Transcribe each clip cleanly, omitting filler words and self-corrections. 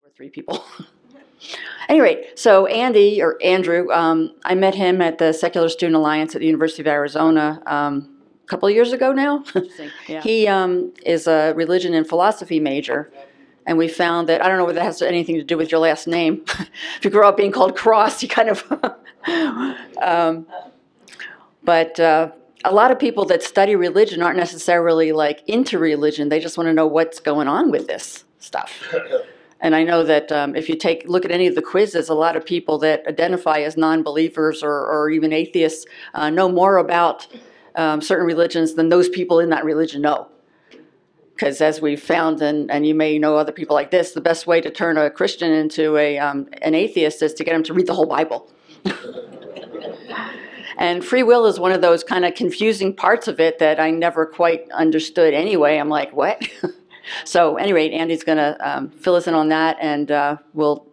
or 3 people. Anyway, so Andy, or Andrew, I met him at the Secular Student Alliance at the University of Arizona a couple of years ago now. Yeah. He is a religion and philosophy major, and we found that, I don't know whether that has anything to do with your last name. If you grow up being called Cross, you kind of... but a lot of people that study religion aren't necessarily like into religion. They just want to know what's going on with this stuff. And I know that if you look at any of the quizzes, a lot of people that identify as non-believers or even atheists know more about certain religions than those people in that religion know. Because as we've found, and you may know other people like this, the best way to turn a Christian into an atheist is to get him to read the whole Bible. And free will is one of those kind of confusing parts of it that I never quite understood anyway. I'm like, what? So anyway, Andy's going to fill us in on that, and we'll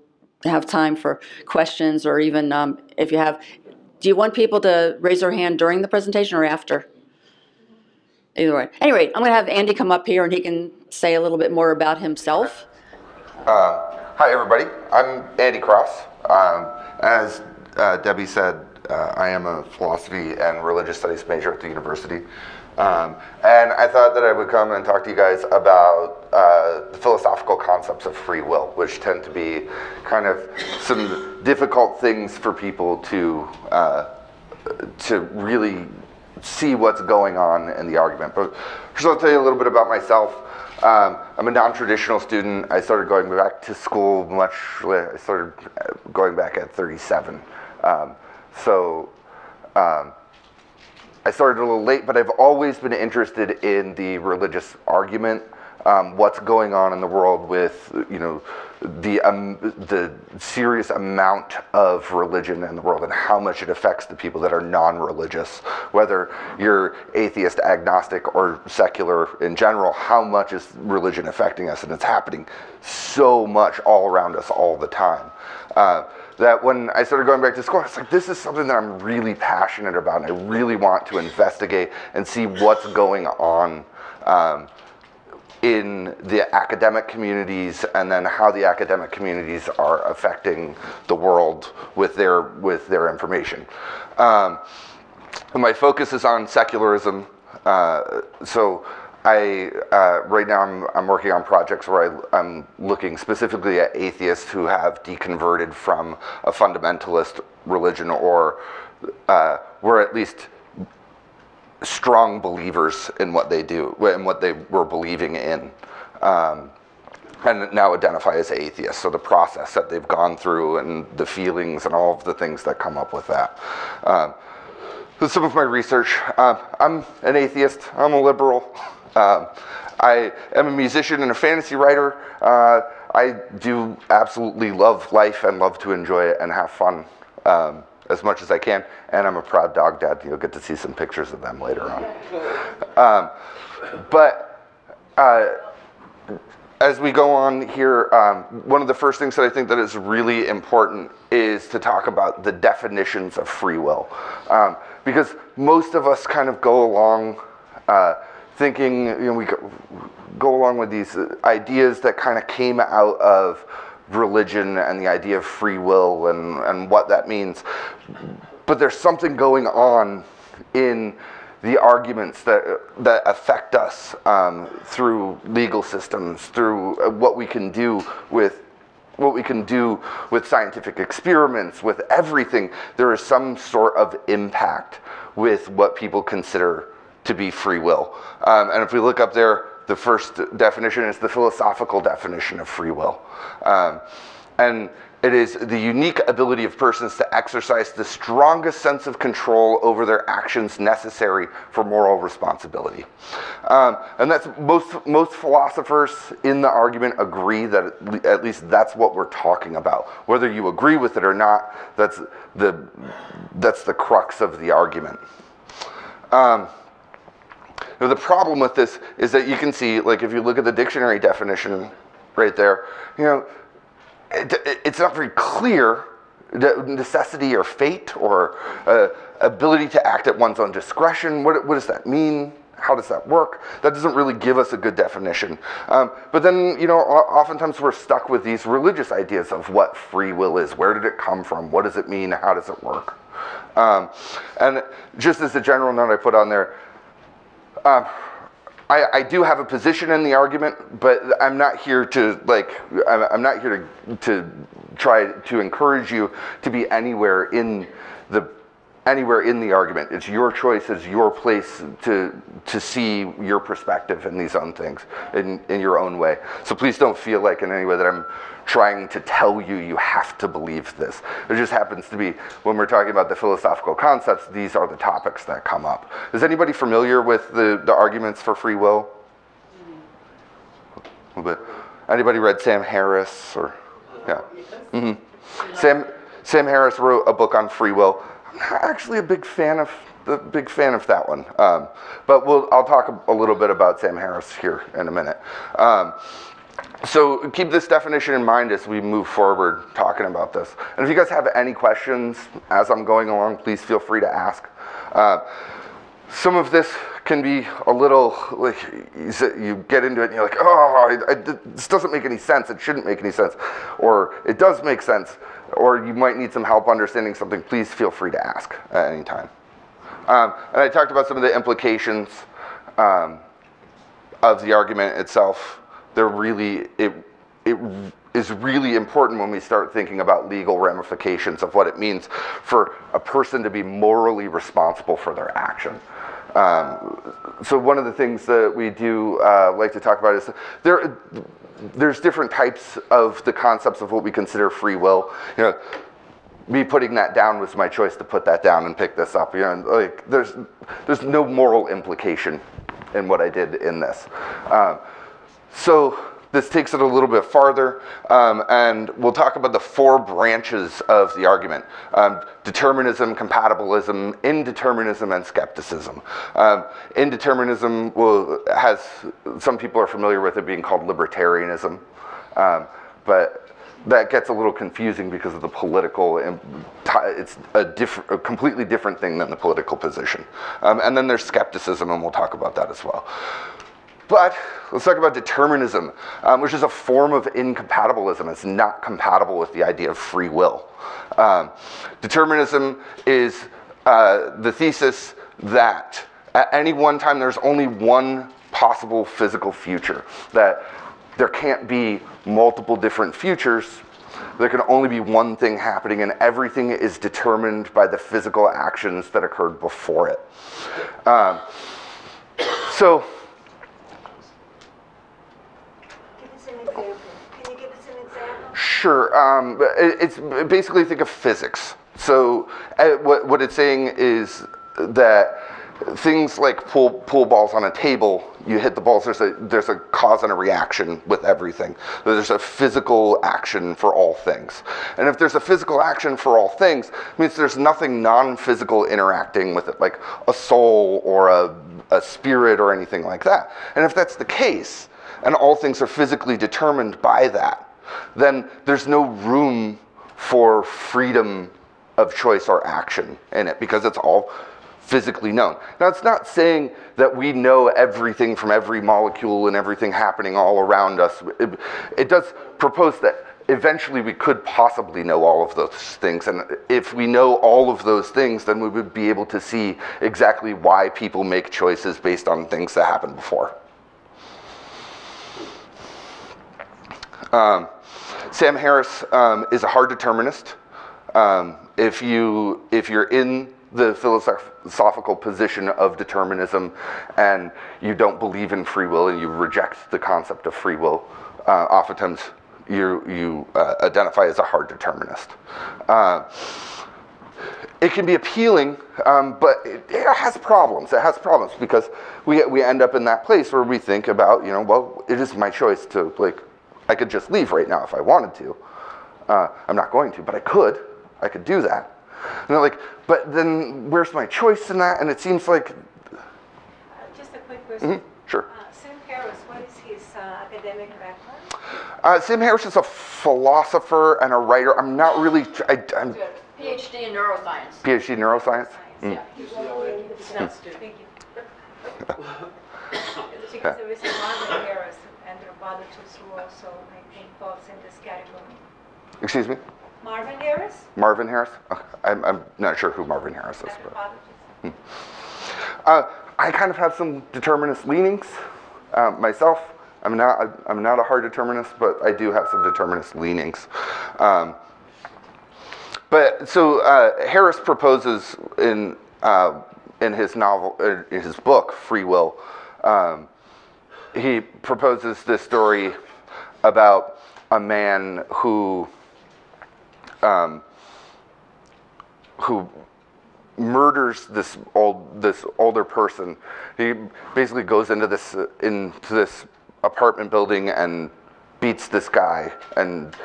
have time for questions, or even if you have... Do you want people to raise their hand during the presentation or after? Either way. Anyway, I'm going to have Andy come up here, and he can say a little bit more about himself. Hi, everybody. I'm Andy Cross. As Debbie said, I am a philosophy and religious studies major at the university. And I thought that I would come and talk to you guys about the philosophical concepts of free will, which tend to be kind of some difficult things for people to really see what's going on in the argument. But first I'll tell you a little bit about myself. I'm a non-traditional student. I started going back to school much later. I started going back at 37. I started a little late, but I've always been interested in the religious argument, what's going on in the world with, you know, the serious amount of religion in the world and how much it affects the people that are non-religious, whether you're atheist, agnostic, or secular in general. How much is religion affecting us? And it's happening so much all around us all the time. That when I started going back to school, I was like, this is something that I'm really passionate about, and I really want to investigate and see what's going on in the academic communities, and then how the academic communities are affecting the world with their information. And my focus is on secularism. So right now I'm working on projects where I'm looking specifically at atheists who have deconverted from a fundamentalist religion, or were at least strong believers in what they do, and what they were believing in, and now identify as atheists. So the process that they've gone through, and the feelings, and all of the things that come up with that. So some of my research, I'm an atheist, I'm a liberal. I am a musician and a fantasy writer. I do absolutely love life and love to enjoy it and have fun as much as I can. And I'm a proud dog dad. You'll get to see some pictures of them later on. As we go on here, one of the first things that I think that is really important is to talk about the definitions of free will. Because most of us kind of go along thinking, you know, we go along with these ideas that kind of came out of religion and the idea of free will and what that means. But there's something going on in the arguments that affect us through legal systems, through what we can do with scientific experiments, with everything. There is some sort of impact with what people consider to be free will. And if we look up there, the first definition is the philosophical definition of free will. And it is the unique ability of persons to exercise the strongest sense of control over their actions necessary for moral responsibility. And that's most philosophers in the argument agree that at least that's what we're talking about. Whether you agree with it or not, that's the crux of the argument. Now the problem with this is that you can see, like, if you look at the dictionary definition right there, you know, it's not very clear, necessity or fate or ability to act at one's own discretion. What does that mean? How does that work? That doesn't really give us a good definition. But then, you know, oftentimes we're stuck with these religious ideas of what free will is. Where did it come from? What does it mean? How does it work? And just as a general note I put on there, I do have a position in the argument, but I'm not here to I'm not here to try to encourage you to be anywhere in the argument. It's your choice, it's your place to see your perspective in these own things in your own way. So please don't feel like in any way that I'm trying to tell you you have to believe this. It just happens to be, when we're talking about the philosophical concepts, these are the topics that come up. Is anybody familiar with the arguments for free will? A little bit. Anybody read Sam Harris? Or yeah. Mm-hmm. Sam Harris wrote a book on free will. I'm not actually a big fan of that one, but I'll talk a little bit about Sam Harris here in a minute. So keep this definition in mind as we move forward talking about this. And if you guys have any questions as I'm going along, please feel free to ask. Some of this can be a little, like, you get into it and you're like, oh, this doesn't make any sense, it shouldn't make any sense, or it does make sense, or you might need some help understanding something. Please feel free to ask at any time. And I talked about some of the implications of the argument itself. They're really, it is really important when we start thinking about legal ramifications of what it means for a person to be morally responsible for their action. So one of the things that we do like to talk about is there's different types of the concepts of what we consider free will. You know, me putting that down was my choice to put that down and pick this up. You know, like there's no moral implication in what I did in this. So this takes it a little bit farther, and we'll talk about the 4 branches of the argument: determinism, compatibilism, indeterminism, and skepticism. Indeterminism has, some people are familiar with it being called libertarianism, but that gets a little confusing because of the political, it's a completely different thing than the political position. And then there's skepticism, and we'll talk about that as well. But let's talk about determinism, which is a form of incompatibilism. It's not compatible with the idea of free will. Determinism is the thesis that at any one time there's only one possible physical future, that there can't be multiple different futures. There can only be one thing happening, and everything is determined by the physical actions that occurred before it. So, Can you give us an example? Sure. It's basically, think of physics. So what it's saying is that things like pool balls on a table, you hit the balls, there's a cause and a reaction with everything. There's a physical action for all things. And if there's a physical action for all things, it means there's nothing non-physical interacting with it, like a soul or a spirit or anything like that. And if that's the case, and all things are physically determined by that, then there's no room for freedom of choice or action in it, because it's all physically known. Now, it's not saying that we know everything from every molecule and everything happening all around us. It does propose that eventually we could possibly know all of those things, and if we know all of those things, then we would be able to see exactly why people make choices based on things that happened before. Sam Harris is a hard determinist. If you're in the philosophical position of determinism and you don't believe in free will and you reject the concept of free will, oftentimes you identify as a hard determinist. It can be appealing, but it has problems. It has problems because we end up in that place where we think about, well, it is my choice to, I could just leave right now if I wanted to. I'm not going to, but I could do that. And they're like, but then where's my choice in that? And it seems like... Just a quick question. Sure. Sam Harris, what is his academic background? Sam Harris is a philosopher and a writer. I'm not really... I'm PhD in neuroscience. PhD in neuroscience? Yeah. Thank you. Because there is a Marvin Harris, anthropologists who also, I think, falls in this category. Excuse me? Marvin Harris? Marvin Harris? Okay. I'm not sure who Marvin Harris is. Anthropologist. I kind of have some determinist leanings myself. I'm not a hard determinist, but I do have some determinist leanings. But so Harris proposes in his novel, in his book, Free Will, he proposes this story about a man who murders this older person. He basically goes into this apartment building and beats this guy and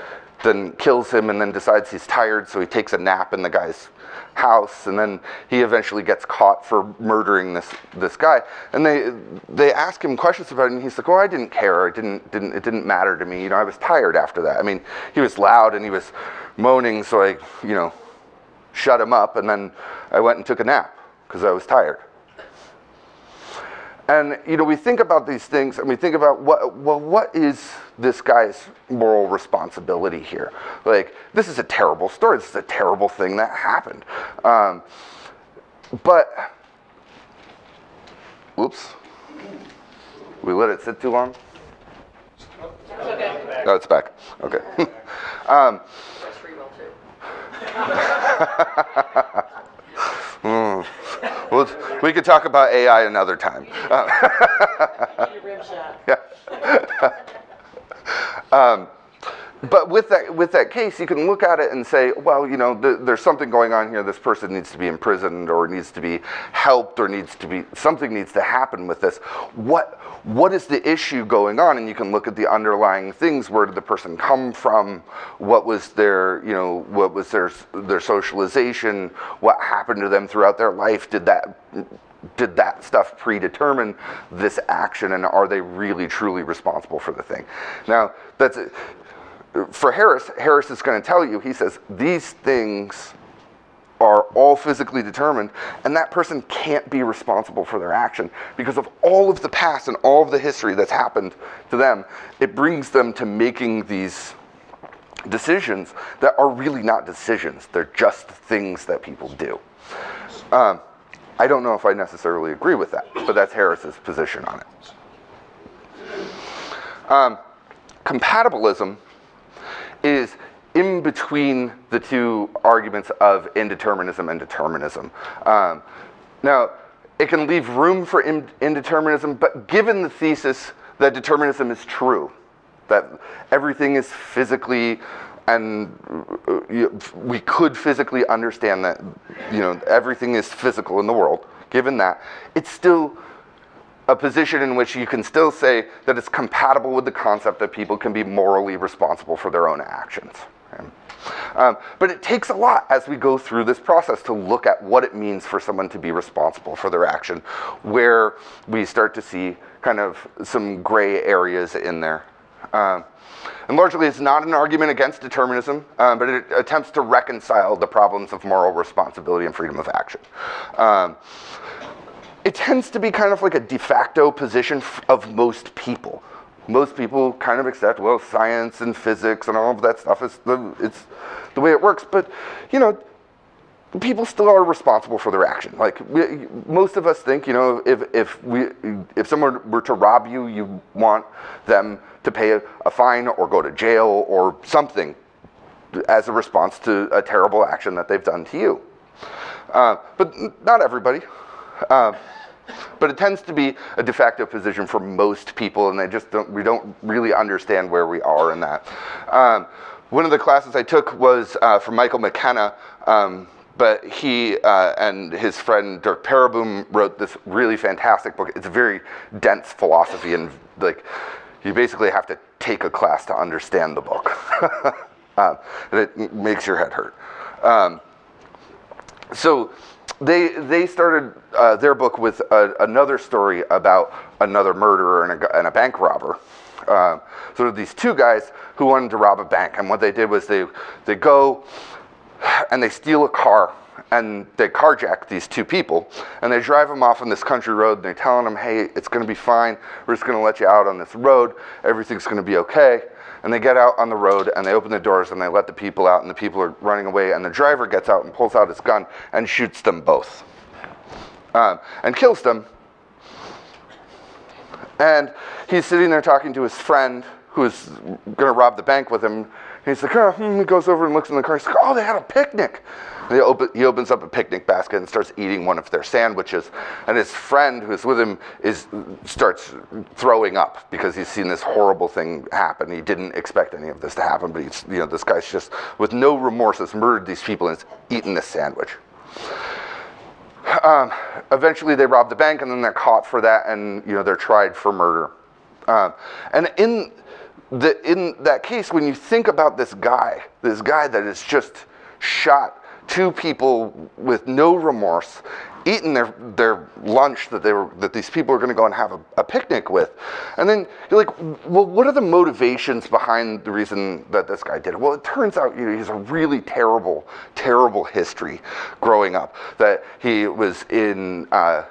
then kills him, and then decides he's tired, so he takes a nap in the guy's house, and then he eventually gets caught for murdering this guy. And they ask him questions about it, and he's like, "Oh, I didn't care. It didn't matter to me. You know, I was tired after that. I mean, he was loud and he was moaning, so I, you know, shut him up, and then I went and took a nap because I was tired." And, you know, we think about these things, and we think about, what is this guy's moral responsibility here? Like, this is a terrible story. This is a terrible thing that happened. But, whoops. We let it sit too long? Okay. Oh, it's back. Okay. That's free will too. Well, we could talk about AI another time. Yeah. But with that case, you can look at it and say, well, you know, there's something going on here. This person needs to be imprisoned, or needs to be helped, or something needs to happen with this. What is the issue going on? And you can look at the underlying things. Where did the person come from? What was their socialization? What happened to them throughout their life? Did that stuff predetermine this action, and are they really truly responsible for the thing? Now, that's it. For Harris is going to tell you, he says, these things are all physically determined, and that person can't be responsible for their action because of all of the past and all of the history that's happened to them. It brings them to making these decisions that are really not decisions. They're just things that people do. I don't know if I necessarily agree with that, but that's Harris's position on it. Compatibilism is in between the two arguments of indeterminism and determinism. Now, it can leave room for indeterminism, but given the thesis that determinism is true, that everything is physically, and we could physically understand that, you know, everything is physical in the world, given that, it's still a position in which you can still say that it's compatible with the concept that people can be morally responsible for their own actions. But it takes a lot as we go through this process to look at what it means for someone to be responsible for their action, where we start to see kind of some gray areas in there. And largely it's not an argument against determinism, but it attempts to reconcile the problems of moral responsibility and freedom of action. It tends to be kind of like a de facto position of most people. Most people kind of accept, well, science and physics and all of that stuff it's the way it works. But, you know, people still are responsible for their action. Like, most of us think, you know, if someone were to rob you, you want them to pay a fine or go to jail or something as a response to a terrible action that they've done to you. But not everybody. But it tends to be a de facto position for most people, and we don't really understand where we are in that. One of the classes I took was from Michael McKenna, but he and his friend Dirk Pereboom wrote this really fantastic book. It's a very dense philosophy, and like you basically have to take a class to understand the book. It makes your head hurt. So they started their book with another story about another murderer and a bank robber. So these two guys who wanted to rob a bank, and what they did was they go, and they steal a car, and they carjack these two people, and they drive them off on this country road, and they're telling them, hey, it's going to be fine. We're just going to let you out on this road. Everything's going to be okay. And they get out on the road, and they open the doors, and they let the people out, and the people are running away, and the driver gets out and pulls out his gun and shoots them both, and kills them. And he's sitting there talking to his friend who is going to rob the bank with him. And he's like, he goes over and looks in the car. He's like, oh, they had a picnic. And he opens up a picnic basket and starts eating one of their sandwiches. And his friend who's with him starts throwing up because he's seen this horrible thing happen. He didn't expect any of this to happen, but this guy's just, with no remorse, has murdered these people and has eaten this sandwich. Eventually they rob the bank, and then they're caught for that, and they're tried for murder. And in that case, when you think about this guy that has just shot two people with no remorse, eaten their lunch that these people are going to go and have a picnic with, and then you're like, well, what are the motivations behind the reason that this guy did it? Well, it turns out he's a really terrible history growing up. That he was in a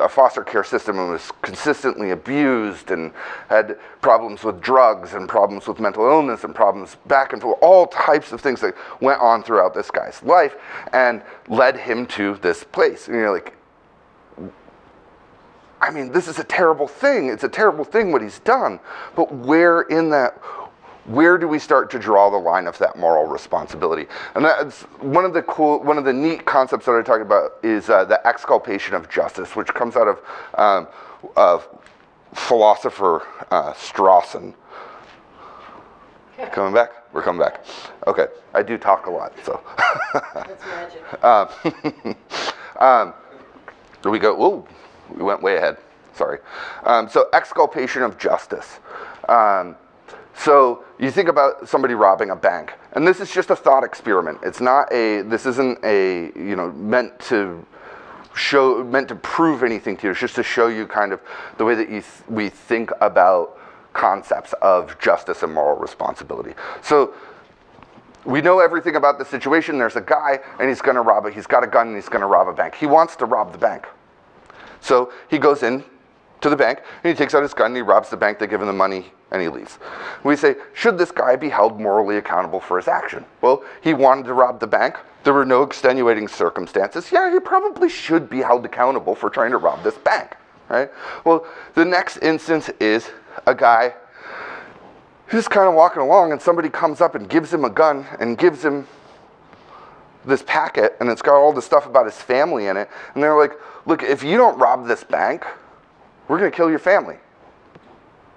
foster care system and was consistently abused and had problems with drugs and problems with mental illness and problems back and forth, all types of things that went on throughout this guy's life and led him to this place. And you're like, I mean, this is a terrible thing. It's a terrible thing what he's done. But where do we start to draw the line of that moral responsibility? And that's one of the neat concepts that I talk about is the exculpation of justice, which comes out of philosopher Strawson. Coming back? We're coming back. Okay, I do talk a lot, so. That's magic. Here we go. Whoa, we went way ahead. Sorry. So exculpation of justice. So you think about somebody robbing a bank, and this is just a thought experiment. This isn't meant to prove anything to you. It's just to show you kind of the way that we think about concepts of justice and moral responsibility. So we know everything about the situation. There's a guy, and he's got a gun, and he's going to rob a bank. He wants to rob the bank. So he goes in to the bank, and he takes out his gun, and he robs the bank. They give him the money, and he leaves. We say, should this guy be held morally accountable for his action? Well, he wanted to rob the bank. There were no extenuating circumstances. Yeah, he probably should be held accountable for trying to rob this bank, right? Well, the next instance is a guy who's kind of walking along, and somebody comes up and gives him a gun and gives him this packet, and it's got all this stuff about his family in it. And they're like, look, if you don't rob this bank, we're going to kill your family.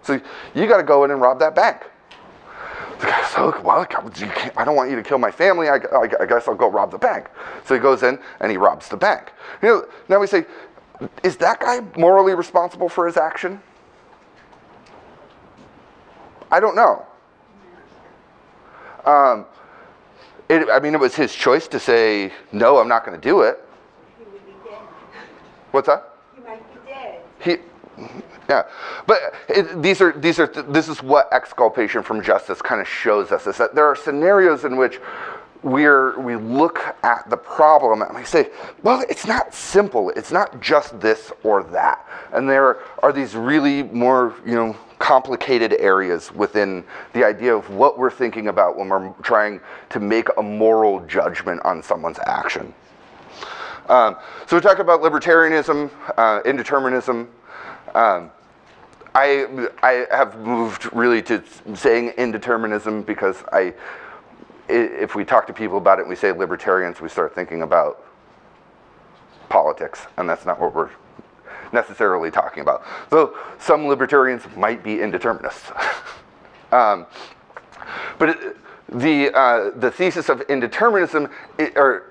So you got to go in and rob that bank. The guy's like, well, I don't want you to kill my family. I guess I'll go rob the bank. So he goes in and he robs the bank. Now we say, is that guy morally responsible for his action? I don't know. It was his choice to say, no, I'm not going to do it. He would be dead. What's that? He might be dead. Yeah, but this is what exculpation from justice kind of shows us, is that there are scenarios in which we look at the problem and we say, well, it's not simple. It's not just this or that. And there are these really more, complicated areas within the idea of what we're thinking about when we're trying to make a moral judgment on someone's action. So we talked about libertarianism, indeterminism. I have moved really to saying indeterminism because if we talk to people about it and we say libertarians, we start thinking about politics, and that's not what we're necessarily talking about. Though some libertarians might be indeterminists. But the thesis of indeterminism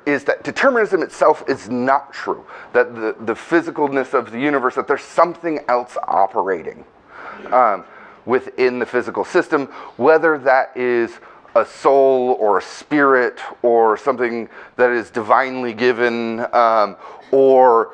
is that determinism itself is not true. That the physicalness of the universe, that there's something else operating within the physical system, whether that is a soul or a spirit or something that is divinely given, or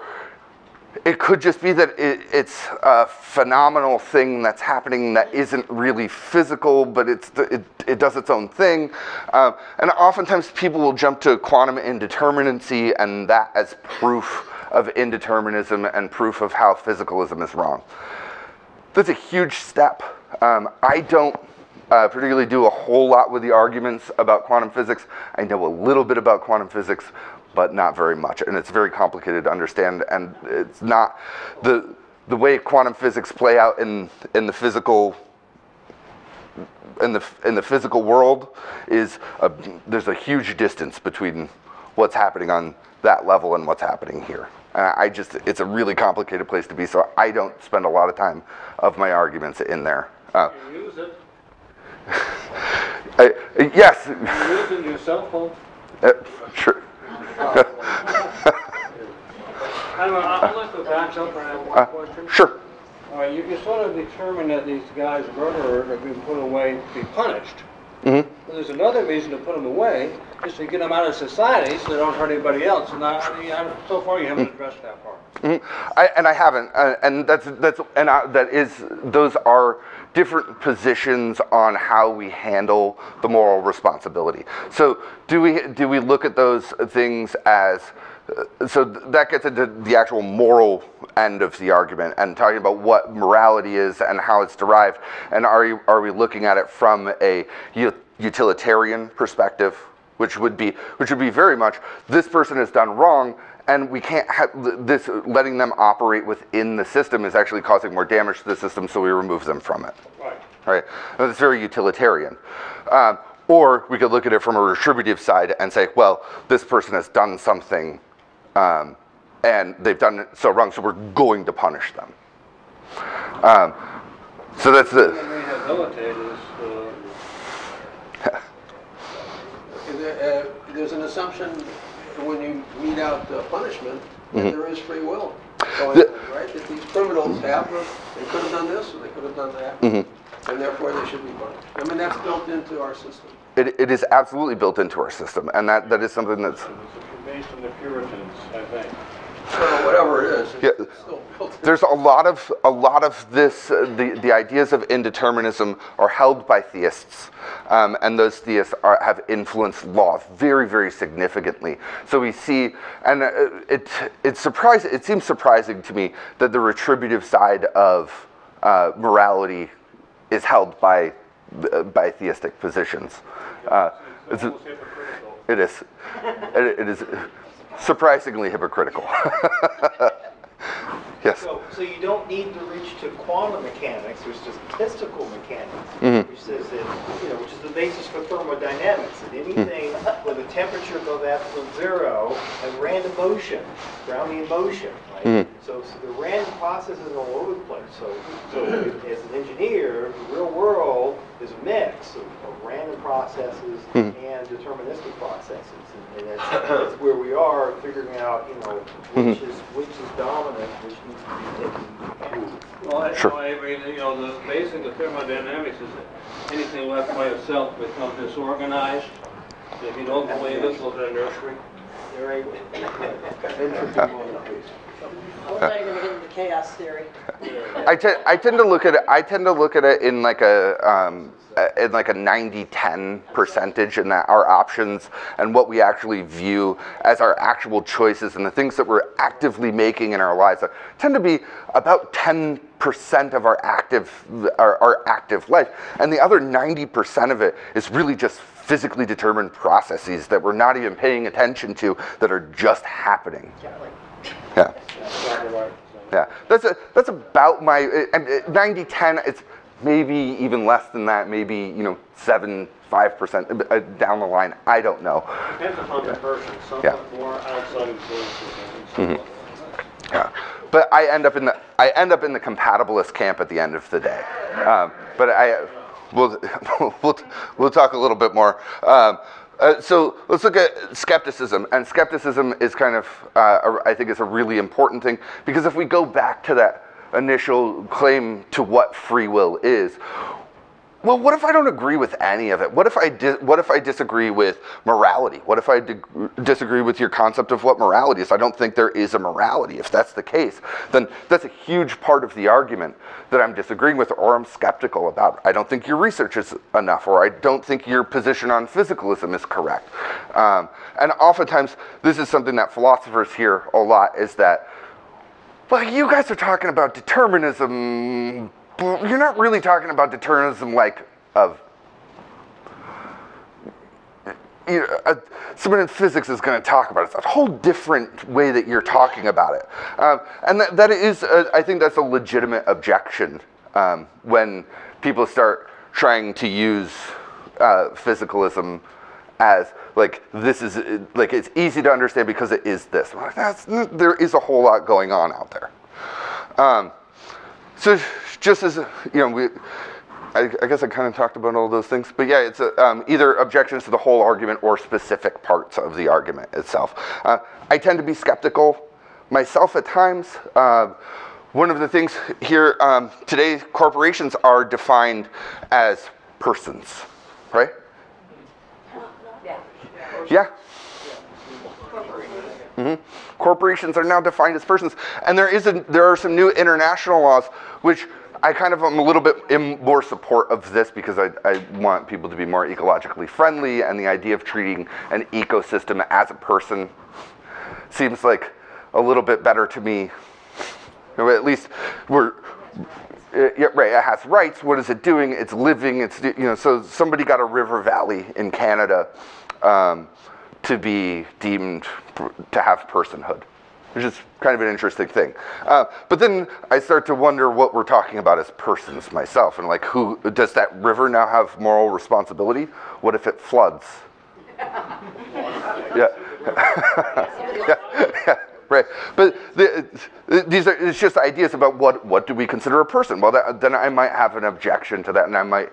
it could just be that it's a phenomenal thing that's happening that isn't really physical, but it does its own thing. And oftentimes people will jump to quantum indeterminacy and that as proof of indeterminism and proof of how physicalism is wrong. That's a huge step. I don't particularly do a whole lot with the arguments about quantum physics. I know a little bit about quantum physics, but not very much, and it's very complicated to understand, and it's not the way quantum physics play out in the physical world is there's a huge distance between what's happening on that level and what's happening here. It's a really complicated place to be, so I don't spend a lot of time of my arguments in there. You use it. Yes. You're using your cell phone. Sure. I'd like to back up and have one question. Sure. All right, you sort of determined that these guys, murderers, have been put away to be punished. Mm-hmm. But there's another reason to put them away, is to get them out of society so they don't hurt anybody else. And so far you haven't addressed that part. Mm-hmm. I haven't, and those are different positions on how we handle the moral responsibility. So do we look at those things as so that gets into the actual moral end of the argument and talking about what morality is and how it's derived, and are we looking at it from a utilitarian perspective, which would be very much this person has done wrong, and we can't have this, letting them operate within the system is actually causing more damage to the system, so we remove them from it. Right. That's very utilitarian. Or we could look at it from a retributive side and say, well, this person has done something and they've done it so wrong, so we're going to punish them. So that's the... There's an assumption when you mete out punishment that there is free will going on, right? That these criminals they could have done this or they could have done that, and therefore they should be punished. I mean, that's built into our system. It is absolutely built into our system, and that is something that's... Based on the Puritans, I think. Well, whatever it is, it's still built in. There's a lot of this, the ideas of indeterminism are held by theists, and those theists have influenced law very, very significantly. So we see, and it seems surprising to me that the retributive side of morality is held by theistic positions. It is surprisingly hypocritical. Yes. So you don't need to reach to quantum mechanics. There's just statistical mechanics, which says that which is the basis for thermodynamics. That anything with a temperature above absolute zero has random motion, Brownian motion. Right? So the random process is all over the place. So as an engineer, the real world is a mix of random processes and deterministic processes, and that's where we are figuring out, which is dominant, which needs to be taken. Well, Sure. I mean, the basic of thermodynamics is that anything left by itself becomes disorganized. If you don't believe it, look at a nursery. Very I'm not even getting into chaos theory. I tend to look at it in like a 90-10 percentage, in that our options and what we actually view as our actual choices and the things that we're actively making in our lives tend to be about 10% of our active life, and the other 90% of it is really just physically determined processes that we're not even paying attention to, that are just happening. Yeah. Yeah. That's about my 90-10. It's maybe even less than that. Maybe 7-5% down the line. I don't know. Depends upon the person. Some have more outside influences. Yeah. But I end up in the compatibilist camp at the end of the day. But we'll talk a little bit more. So let's look at skepticism, and skepticism is kind of, I think it's a really important thing, because if we go back to that initial claim to what free will is, well, what if I don't agree with any of it? What if I disagree with morality? What if I disagree with your concept of what morality is? I don't think there is a morality. If that's the case, then that's a huge part of the argument that I'm disagreeing with, or I'm skeptical about. I don't think your research is enough, or I don't think your position on physicalism is correct. And oftentimes, this is something that philosophers hear a lot, is that, well, you guys are talking about determinism. You're not really talking about determinism like of, someone in physics is going to talk about it. It's a whole different way that you're talking about it. And that is, I think that's a legitimate objection when people start trying to use physicalism as like, this is, like, it's easy to understand because it is this. There is a whole lot going on out there. So just as, I guess I kind of talked about all those things, but yeah, it's either objections to the whole argument or specific parts of the argument itself. I tend to be skeptical myself at times. One of the things here today, corporations are defined as persons, right? Yeah. Mm-hmm. Corporations are now defined as persons, and there are some new international laws which I kind of am a little bit in more support of this, because I want people to be more ecologically friendly, and the idea of treating an ecosystem as a person seems like a little bit better to me. At least yeah, right, it has rights. What is it doing? It's living. It's, so somebody got a river valley in Canada to be deemed to have personhood, which is kind of an interesting thing. But then I start to wonder what we're talking about as persons myself, and like, who does that river now have moral responsibility? What if it floods? Yeah. yeah, right. But it's just ideas about what do we consider a person. Well, then I might have an objection to that, and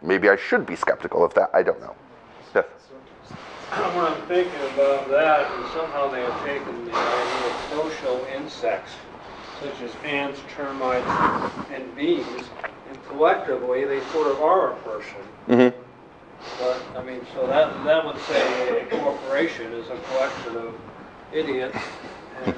maybe I should be skeptical of that. I don't know. Yes. What I'm thinking about that is somehow they have taken the idea of social insects, such as ants, termites, and bees, and collectively they sort of are a person. Mm-hmm. But, I mean, so that would say a corporation is a collection of idiots, and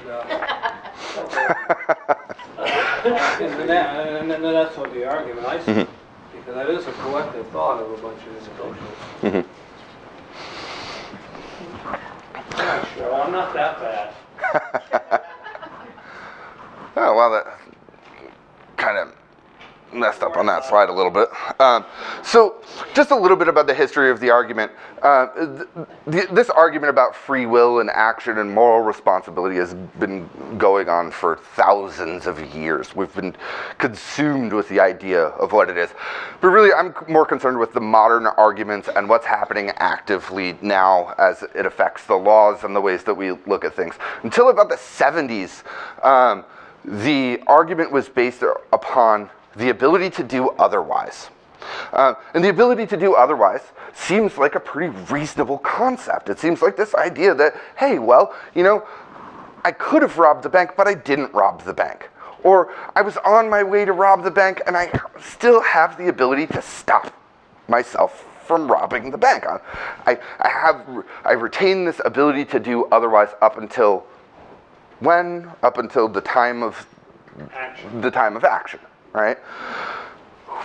then that's what the argument I see, mm-hmm. because that is a collective thought of a bunch of individuals. Mm-hmm. Yeah, sure, I'm not that bad. Oh, well, that kind of messed up on that slide a little bit. So just a little bit about the history of the argument. This argument about free will and action and moral responsibility has been going on for thousands of years. We've been consumed with the idea of what it is. But really, I'm more concerned with the modern arguments and what's happening actively now as it affects the laws and the ways that we look at things. Until about the 70s, the argument was based upon the ability to do otherwise. And the ability to do otherwise seems like a pretty reasonable concept. It seems like this idea that, hey, well, I could have robbed the bank, but I didn't rob the bank. Or I was on my way to rob the bank, and I still have the ability to stop myself from robbing the bank. I retain this ability to do otherwise up until when? Up until the time of action. Right?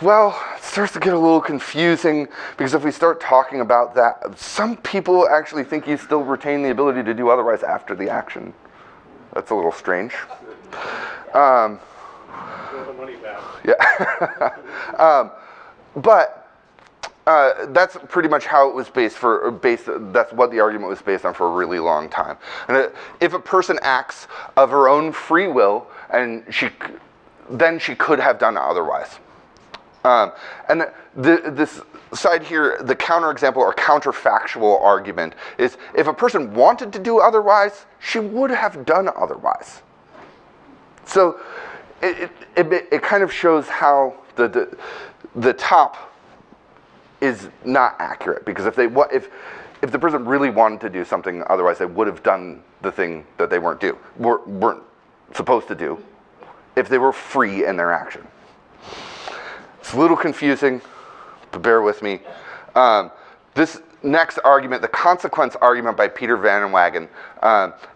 Well, it starts to get a little confusing, because if we start talking about that, some people actually think you still retain the ability to do otherwise after the action. That's a little strange. Yeah. But that's pretty much how it was that's what the argument was based on for a really long time. And if a person acts of her own free will, and then she could have done otherwise. And this side here, the counterexample or counterfactual argument is, if a person wanted to do otherwise, she would have done otherwise. So it kind of shows how the top is not accurate, because if the person really wanted to do something otherwise, they would have done the thing that they weren't supposed to do, if they were free in their action. It's a little confusing, but bear with me. This next argument, the consequence argument by Peter Van Wagen,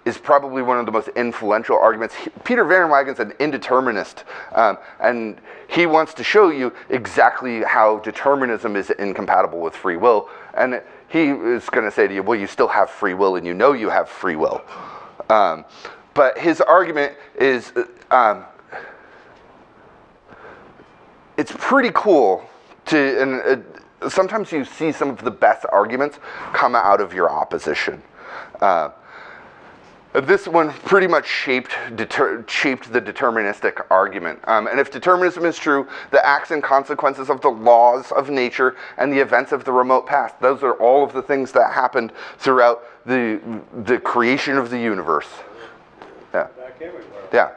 is probably one of the most influential arguments. Peter Van Wagen's an indeterminist, and he wants to show you exactly how determinism is incompatible with free will. And he is going to say to you, well, you still have free will, and you know you have free will. But his argument is, it's pretty cool to, and sometimes you see some of the best arguments come out of your opposition. This one pretty much shaped the deterministic argument. And if determinism is true, the acts and consequences of the laws of nature and the events of the remote past, those are all of the things that happened throughout the creation of the universe. Yeah. Back everywhere. Yeah.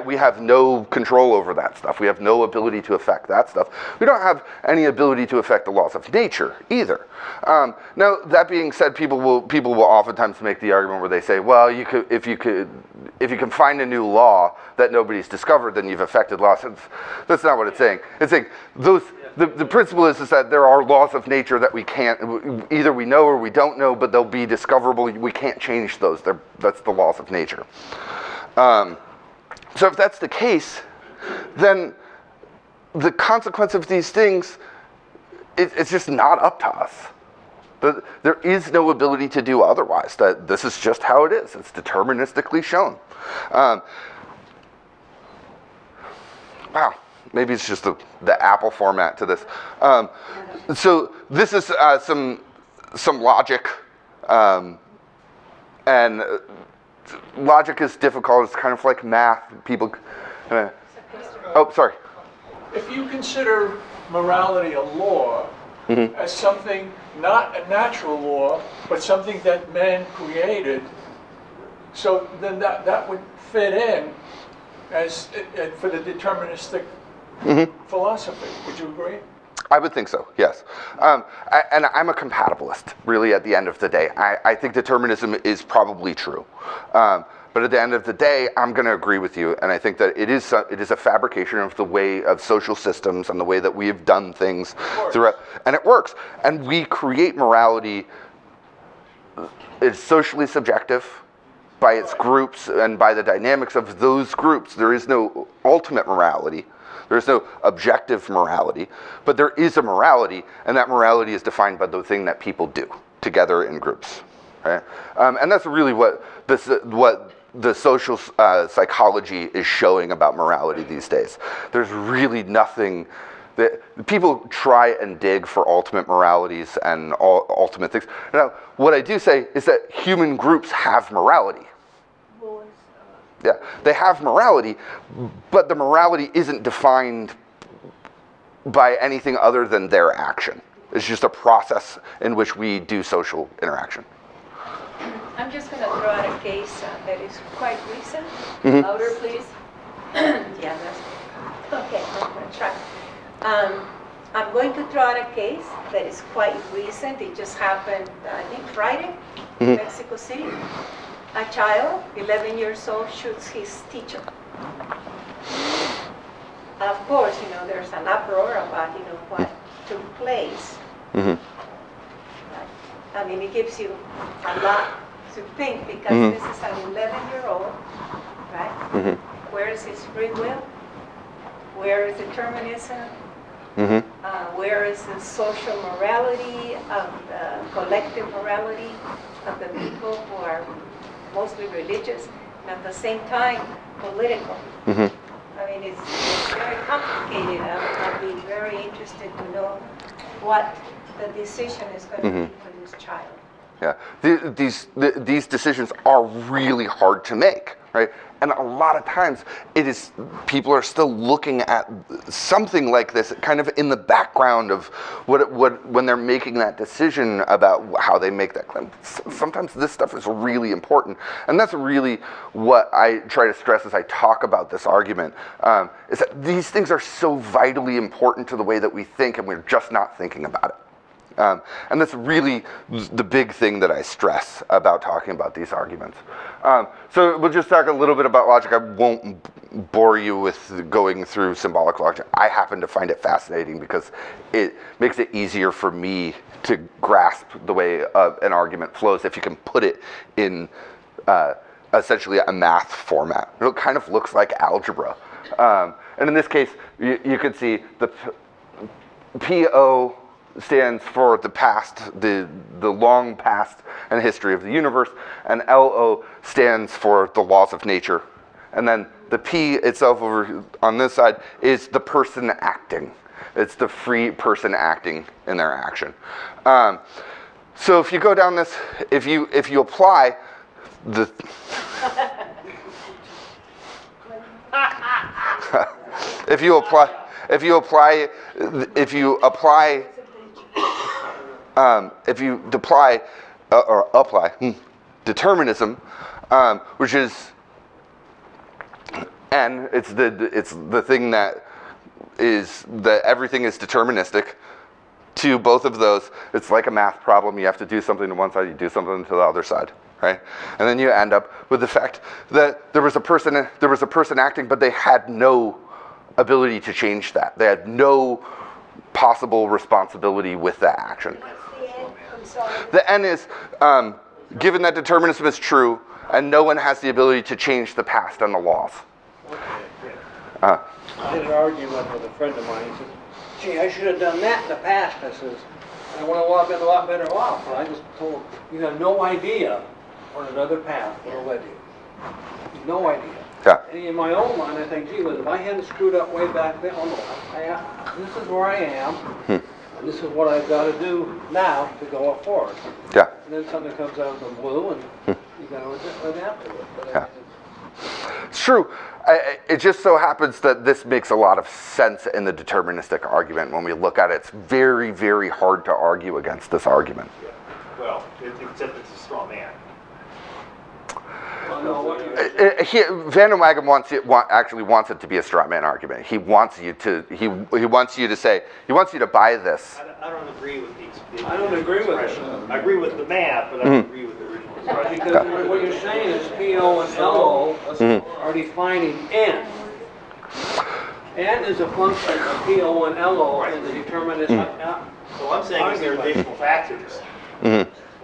We have no control over that stuff. We have no ability to affect that stuff. We don't have any ability to affect the laws of nature either. Now, that being said, people will oftentimes make the argument where they say, well, if you can find a new law that nobody's discovered, then you've affected laws. That's not what it's saying. It's saying the principle is that there are laws of nature that we can't, either we know or we don't know, but they'll be discoverable. We can't change those. That's the laws of nature. So if that's the case, then the consequence of these things, it's just not up to us. There is no ability to do otherwise. That this is just how it is. It's deterministically shown. Wow, maybe it's just the Apple format to this. So this is some logic, and logic is difficult. It's kind of like math. People. Oh, sorry. If you consider morality a law, as something not a natural law, but something that man created, so then that would fit in as for the deterministic philosophy. Would you agree? I would think so, yes. And I'm a compatibilist, really, at the end of the day. I think determinism is probably true. But at the end of the day, I'm going to agree with you, and I think that it is a fabrication of the way of social systems and the way that we have done things throughout, and it works. And we create morality. It's socially subjective by its groups and by the dynamics of those groups. There is no ultimate morality. There's no objective morality, but there is a morality, and that morality is defined by the thing that people do together in groups, right? And that's really what the social psychology is showing about morality these days. There's really nothing that people try and dig for ultimate moralities and ultimate things. Now, what I do say is that human groups have morality. Yeah, they have morality, but the morality isn't defined by anything other than their action. It's just a process in which we do social interaction. I'm just going to throw out a case that is quite recent. Louder, please. Yeah, that's okay. I'm going to try. I'm going to throw out a case that is quite recent. It just happened, I think, Friday in Mexico City. A child, 11 years old, shoots his teacher. Of course, there's an uproar about, what took place. I mean, it gives you a lot to think because this is an 11-year-old, right? Where is his free will? Where is determinism? Where is the social morality of the collective morality of the people who are mostly religious, and at the same time political? I mean, it's very complicated. I'd be very interested to know what the decision is going to be for this child. Yeah, these decisions are really hard to make, right? And a lot of times, people are still looking at something like this, kind of in the background of when they're making that decision about how they make that claim. Sometimes this stuff is really important, and that's really what I try to stress as I talk about this argument. Is that these things are so vitally important to the way that we think, and we're just not thinking about it. And that's really the big thing that I stress about talking about these arguments. So we'll just talk a little bit about logic. I won't bore you with going through symbolic logic. I happen to find it fascinating because it makes it easier for me to grasp the way an argument flows if you can put it in essentially a math format. It kind of looks like algebra. And in this case, you could see the PO stands for the past, the long past and history of the universe, and LO stands for the laws of nature. And then the P itself over on this side is the person acting. It's the free person acting in their action. So if you go down this, if you apply the if you apply determinism, which is N, it's the thing that is that everything is deterministic. To both of those, it's like a math problem. You have to do something to one side, you do something to the other side, right? And then you end up with the fact that there was a person acting, but they had no ability to change that. They had no possible responsibility with that action. The N is, given that determinism is true, and no one has the ability to change the past and the laws. I had an argument with a friend of mine. He says, gee, I should have done that in the past. I says, I would have been a lot better off. But I just told him, you have no idea on another path would have led you. No idea. Yeah. And in my own mind, I think, gee, if I hadn't screwed up way back then, this is where I am, and this is what I've got to do now to go up forward. Yeah. And then something comes out of the blue, and you got to adapt to it. But yeah. It's true. It just so happens that this makes a lot of sense in the deterministic argument. When we look at it, it's very, very hard to argue against this argument. Yeah. Well, except it's a straw man. Van der Wagen actually wants it to be a straw man argument. He wants you to. He wants you to say. He wants you to buy this. I don't agree with these. I don't agree with it. I agree with the math, but I don't agree with the original. Because what you're saying is PO and LO are defining N. N is a function of PO and LO in the deterministic. So I'm saying is there are additional factors,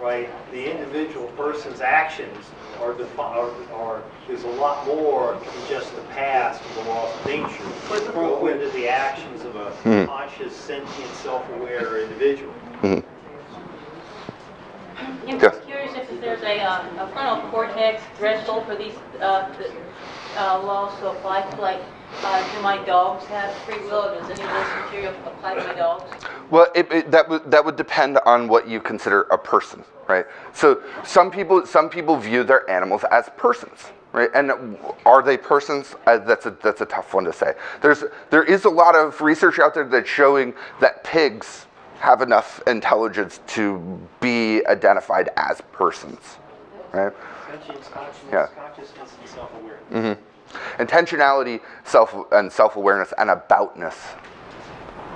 right? The individual person's actions are there's a lot more than just the past or the laws of nature. Go into the actions of a conscious, sentient, self-aware individual. I'm just curious if there's a frontal cortex threshold for these laws to apply to, like, do my dogs have free will, or does any of this material apply to my dogs? Well, that would depend on what you consider a person, right? So some people view their animals as persons, right? And are they persons? That's a tough one to say. There is a lot of research out there that's showing that pigs have enough intelligence to be identified as persons, right? Consciousness, consciousness, and self-awareness. Intentionality, self-awareness, and aboutness.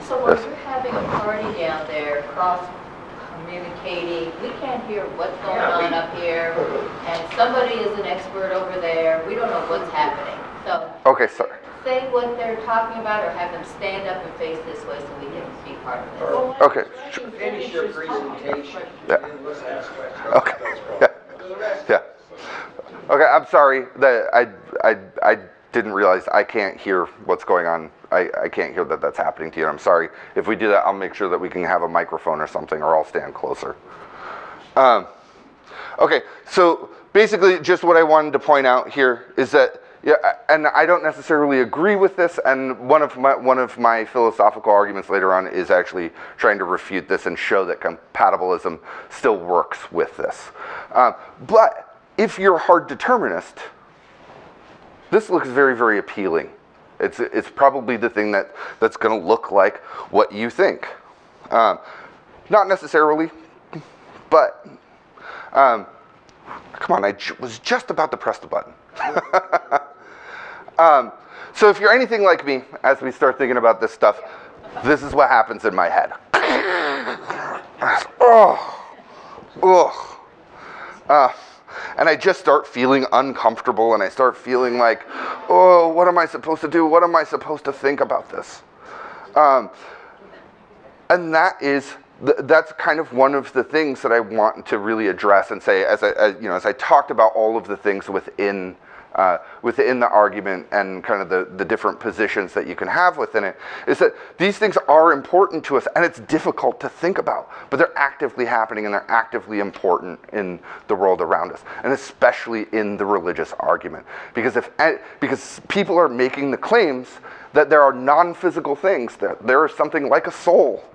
So when you're having a party down there, cross-communicating, we can't hear what's going on up here, and somebody is an expert over there. We don't know what's happening. So okay, sorry. Say what they're talking about, or have them stand up and face this way so we can be part of this. Okay. Finish your presentation. Yeah. Okay. Yeah. Okay. I'm sorry that I didn't realize I can't hear what's going on. I can't hear that that's happening to you. I'm sorry. If we do that, I'll make sure that we can have a microphone or something, or I'll stand closer. Okay. So basically, just what I wanted to point out here is that. Yeah, and I don't necessarily agree with this, and one of my philosophical arguments later on is actually trying to refute this and show that compatibilism still works with this. But if you're a hard determinist, this looks very, very appealing. It's probably the thing that's going to look like what you think. Not necessarily, but come on, I was just about to press the button. So if you're anything like me, as we start thinking about this stuff, This is what happens in my head. Oh, ugh. And I just start feeling uncomfortable, and I start feeling like, oh, what am I supposed to do? What am I supposed to think about this? And that's kind of one of the things that I want to really address and say, as I talked about all of the things within the argument and kind of the different positions that you can have within it, is that these things are important to us, and it's difficult to think about, but they're actively happening and they're actively important in the world around us, and especially in the religious argument. Because people are making the claims that there are non-physical things, that there is something like a soul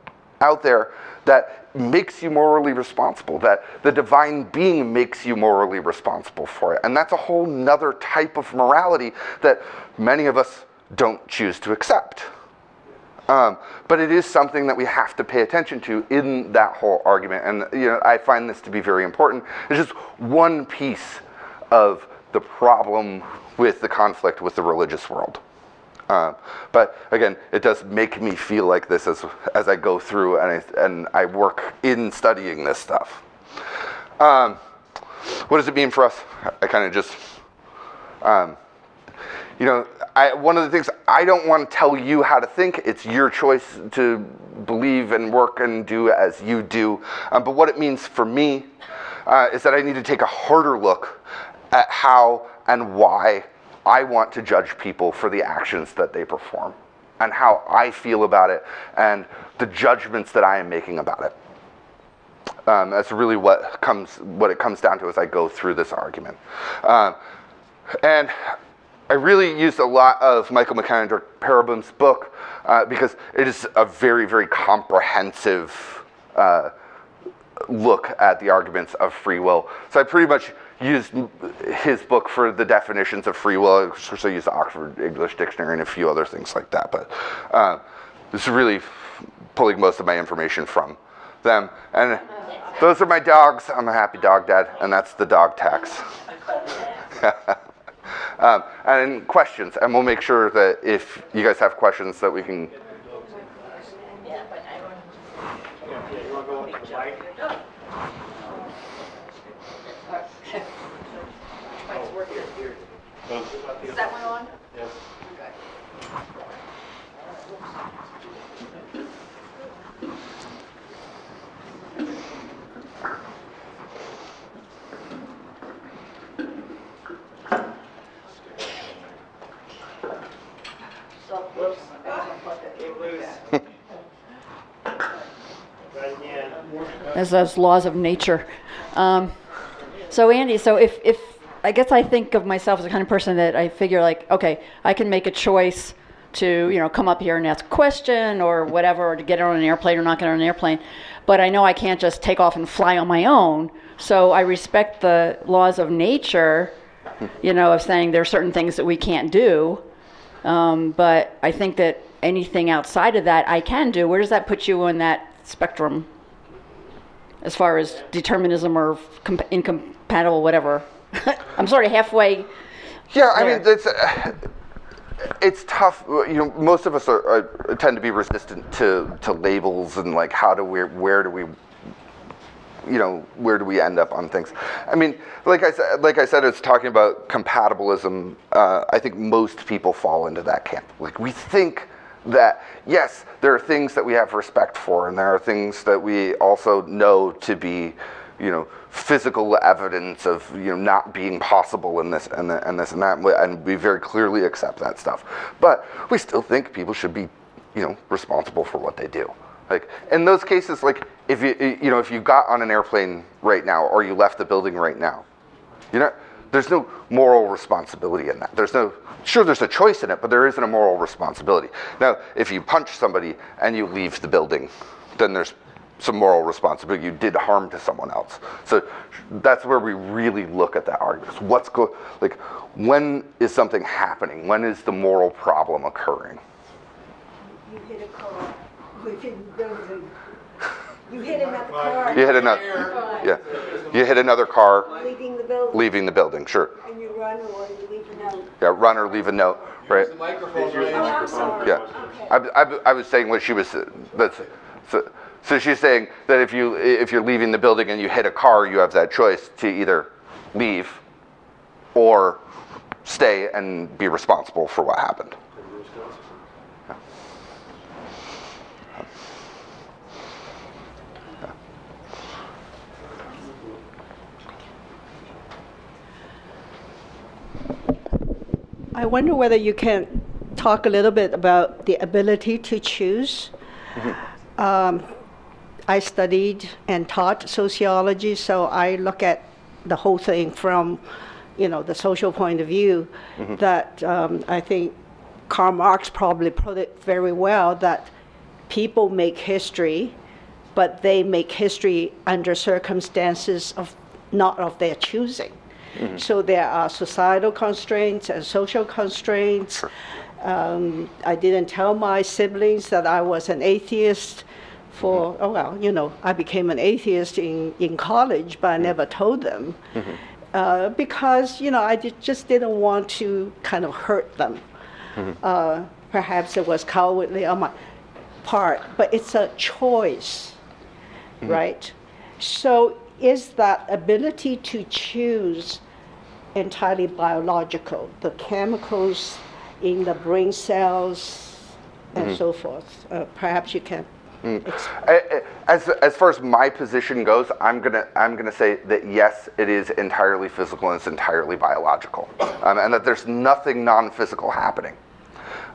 out there that makes you morally responsible, that the divine being makes you morally responsible for it. And that's a whole nother type of morality that many of us don't choose to accept. But it is something that we have to pay attention to in that whole argument. And I find this to be very important. It's just one piece of the problem with the conflict with the religious world. But again, it does make me feel like this as I go through and I work in studying this stuff. What does it mean for us? I kind of just, one of the things, I don't want to tell you how to think. It's your choice to believe and work and do as you do. But what it means for me is that I need to take a harder look at how and why I want to judge people for the actions that they perform, and how I feel about it, and the judgments that I am making about it. That's really what it comes down to as I go through this argument. And I really used a lot of Michael McKenna Perobum's book because it is a very, very comprehensive look at the arguments of free will. So I pretty much used his book for the definitions of free will. I also used the Oxford English Dictionary and a few other things like that. But this is really pulling most of my information from them. And those are my dogs. I'm a happy dog dad, and that's the dog tax. And questions, and we'll make sure that if you guys have questions that we can. Is that one on? Yes. So, whoops. As those laws of nature. So Andy, if I guess I think of myself as the kind of person that I figure like, okay, I can make a choice to, come up here and ask a question or whatever, or to get on an airplane or not get on an airplane, but I know I can't just take off and fly on my own. So I respect the laws of nature, of saying there are certain things that we can't do. But I think that anything outside of that I can do. Where does that put you in that spectrum? As far as determinism or incompatible, whatever. I'm sort of halfway. Yeah, I mean, it's tough. Most of us tend to be resistant to labels and like where do we end up on things. I mean, like I said, it's talking about compatibilism. I think most people fall into that camp. Like, we think that, yes, there are things that we have respect for, and there are things that we also know to be, physical evidence of, not being possible in this and this and that, and we very clearly accept that stuff. But we still think people should be, responsible for what they do. Like, in those cases, like, if you got on an airplane right now, or you left the building right now, there's no moral responsibility in that. There's a choice in it, but there isn't a moral responsibility. Now, if you punch somebody and you leave the building, then there's some moral responsibility. You did harm to someone else. So that's where we really look at that argument. When is something happening? When is the moral problem occurring? You hit a car within the building. You hit another car. You hit another car. Leaving the building. Leaving the building, sure. And you run or you leave another Yeah, run or leave a note, right? The microphone, Use the right? microphone. Yeah, I was saying what she was. So she's saying that if you're leaving the building and you hit a car, you have that choice to either leave or stay and be responsible for what happened. I wonder whether you can talk a little bit about the ability to choose. I studied and taught sociology, so I look at the whole thing from, the social point of view. That I think Karl Marx probably put it very well, that people make history, but they make history under circumstances not of their choosing. So there are societal constraints and social constraints. I didn't tell my siblings that I was an atheist for, I became an atheist in college, but I never told them. Because, I just didn't want to kind of hurt them. Perhaps it was cowardly on my part, but it's a choice, right? So is that ability to choose entirely biological, the chemicals in the brain cells and so forth? Perhaps you can. As far as my position goes, I'm gonna say that yes, it is entirely physical and it's entirely biological, and that there's nothing non-physical happening.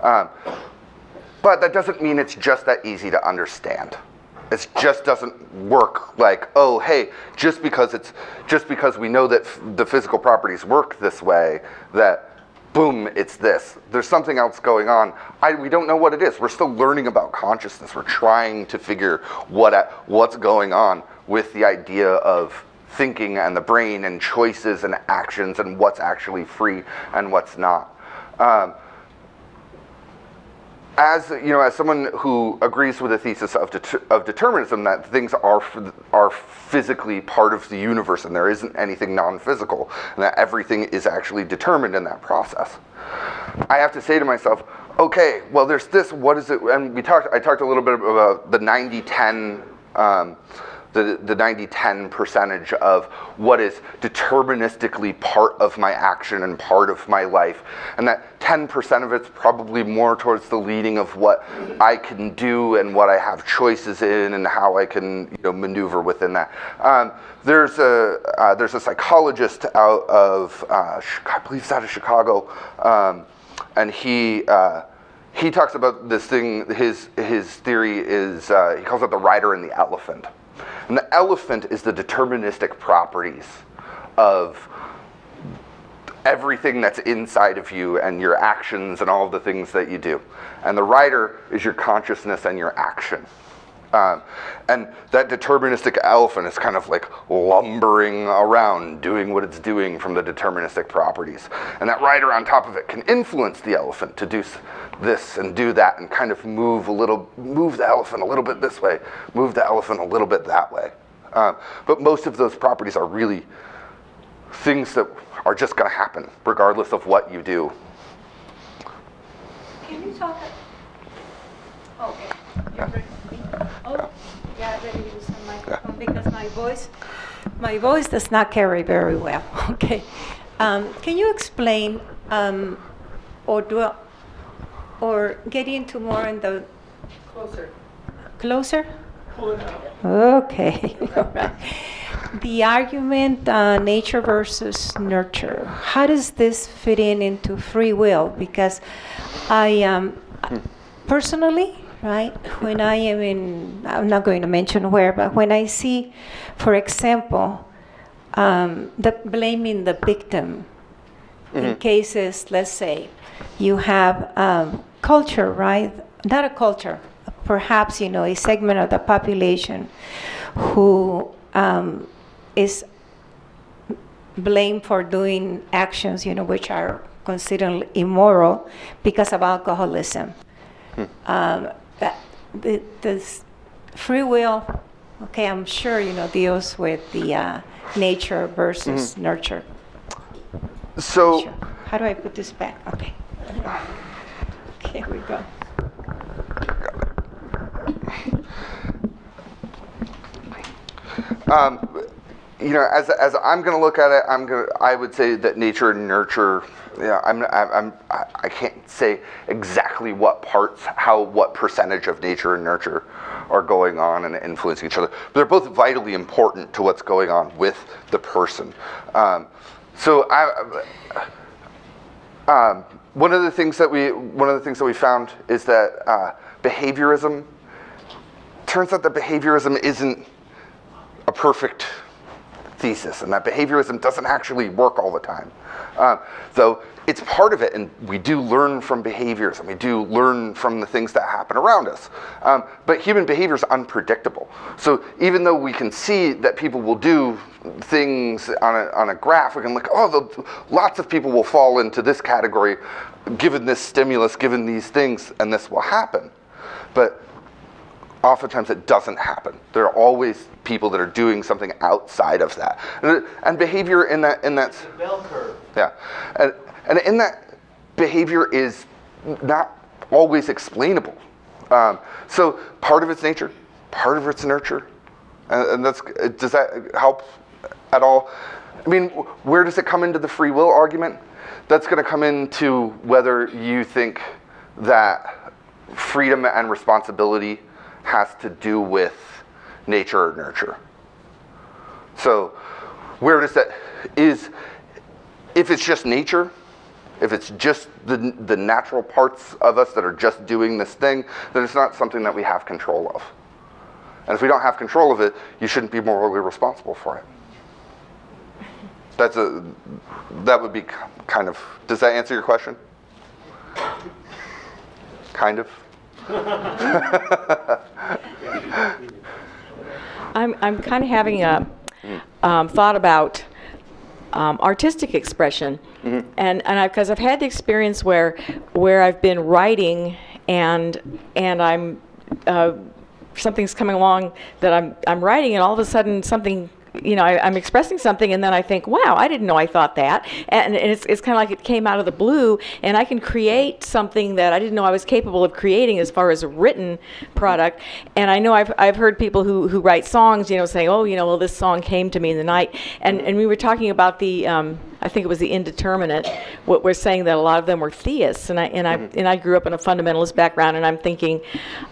But that doesn't mean it's just that easy to understand. It just doesn't work like, oh, hey, just because we know that the physical properties work this way, that boom, it's this. There's something else going on. We don't know what it is. We're still learning about consciousness. We're trying to figure what's going on with the idea of thinking and the brain and choices and actions and what's actually free and what's not. As someone who agrees with the thesis of determinism, that things are physically part of the universe and there isn't anything non-physical, and that everything is actually determined in that process, I have to say to myself, okay, well, there's this. What is it? And I talked a little bit about the 90-10. The 90-10 percentage of what is deterministically part of my action and part of my life. And that 10% of it's probably more towards the leading of what I can do and what I have choices in and how I can maneuver within that. There's a psychologist out of, I believe it's out of Chicago, and he talks about this thing. His theory is, he calls it the rider and the elephant. And the elephant is the deterministic properties of everything that's inside of you and your actions and all of the things that you do. And the rider is your consciousness and your action. And that deterministic elephant is kind of like lumbering around, doing what it's doing from the deterministic properties. And that rider on top of it can influence the elephant to do this and do that and kind of move the elephant a little bit this way, move the elephant a little bit that way. But most of those properties are really things that are just going to happen regardless of what you do. Can you talk? Okay. Oh, yeah, I better use the microphone because my voice does not carry very well. Okay. Can you explain or get into more in the closer? Okay. All right. The argument nature versus nurture. How does this fit into free will? Because I personally, right, when I am I'm not going to mention where, but when I see, for example, blaming the victim in cases, let's say, you have culture, right? Not a culture, perhaps, a segment of the population who is blamed for doing actions, which are considered immoral because of alcoholism. This free will, okay, I'm sure, deals with the nature versus nurture. So how do I put this back? Okay. Okay, here we go. You know, as I'm going to look at it, I would say that nature and nurture. Yeah, I can't say exactly what parts, what percentage of nature and nurture are going on and influencing each other, but they're both vitally important to what's going on with the person. So one of the things that we found is that behaviorism. Turns out that behaviorism isn't a perfect thesis, and that behaviorism doesn't actually work all the time. Though it's part of it, and we do learn from behaviors, and we do learn from the things that happen around us. But human behavior is unpredictable. So even though we can see that people will do things on a graph, we can look, lots of people will fall into this category, given this stimulus, given these things, and this will happen. But oftentimes it doesn't happen. There are always people that are doing something outside of that. And behavior in that bell curve. Yeah. And in that, behavior is not always explainable. So part of it's nature, part of it's nurture. And does that help at all? I mean, where does it come into the free will argument? That's going to come into whether you think that freedom and responsibility has to do with nature or nurture. So where does that if it's just nature, if it's just the natural parts of us that are just doing this thing, then it's not something that we have control of. And if we don't have control of it, you shouldn't be morally responsible for it. That would be kind of, does that answer your question? Kind of? I'm kind of having a thought about artistic expression, and because I've had the experience where I've been writing and I'm something's coming along that I'm writing, and all of a sudden something, I'm expressing something, and then I think, wow, I didn't know I thought that, and it's kind of like it came out of the blue, and I can create something that I didn't know I was capable of creating as far as a written product. And I know I've heard people who write songs, saying, well, this song came to me in the night, and we were talking about the I think it was the Indeterminate. What we're saying that a lot of them were theists, and I grew up in a fundamentalist background, and I'm thinking,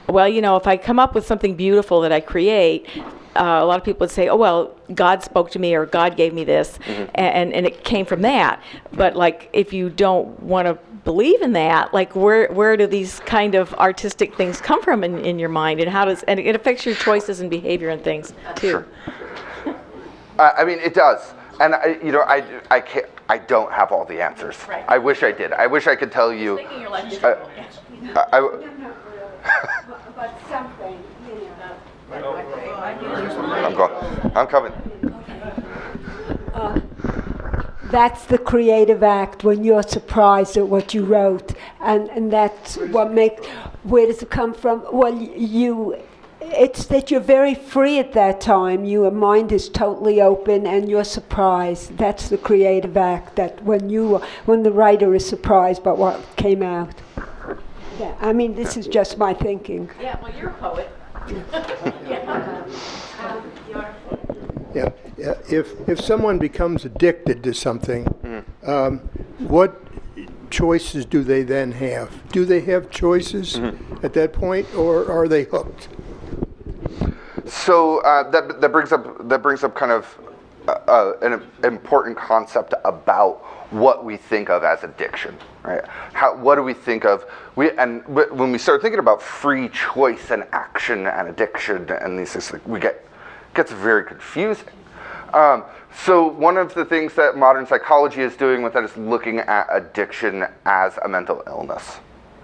well, if I come up with something beautiful that I create, a lot of people would say, oh, well, God spoke to me, or God gave me this, and it came from that. But like, if you don't want to believe in that, like, where do these kind of artistic things come from in your mind, and it affects your choices and behavior and things too. Sure. I mean, it does. And I can't. I don't have all the answers. Right. I wish I did. I wish I could tell you. Making your life difficult. But something, I'm coming. That's the creative act, when you're surprised at what you wrote, and that's what makes. Where does it come from? Well, it's that you're very free at that time. Your mind is totally open, and you're surprised. That's the creative act. That when the writer is surprised by what came out. Yeah, I mean, this is just my thinking. Yeah, well, you're a poet. Yeah. If someone becomes addicted to something, what choices do they then have? Do they have choices at that point, or are they hooked? So that brings up kind of an important concept about what we think of as addiction, right? What do we think of? When we start thinking about free choice and action and addiction and these things, gets very confusing. So one of the things that modern psychology is doing with that is looking at addiction as a mental illness,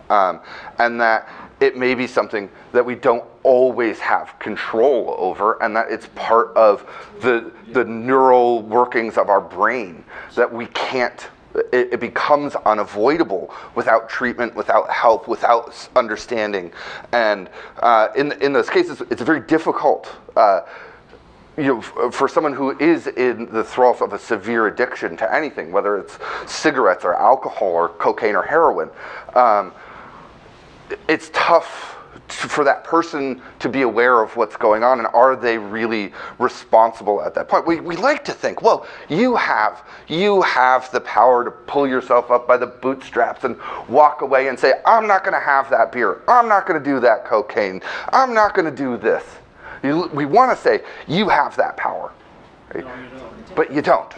and that it may be something that we don't always have control over, and that it's part of the neural workings of our brain that we can't. It becomes unavoidable without treatment, without help, without understanding, and in those cases, it's very difficult for someone who is in the thralls of a severe addiction to anything, whether it's cigarettes or alcohol or cocaine or heroin, it's tough for that person to be aware of what's going on, and are they really responsible at that point? We like to think, well, you have the power to pull yourself up by the bootstraps and walk away and say, I'm not going to have that beer, I'm not going to do that cocaine, I'm not going to do this. We want to say, you have that power. Right? No, you don't. But you don't.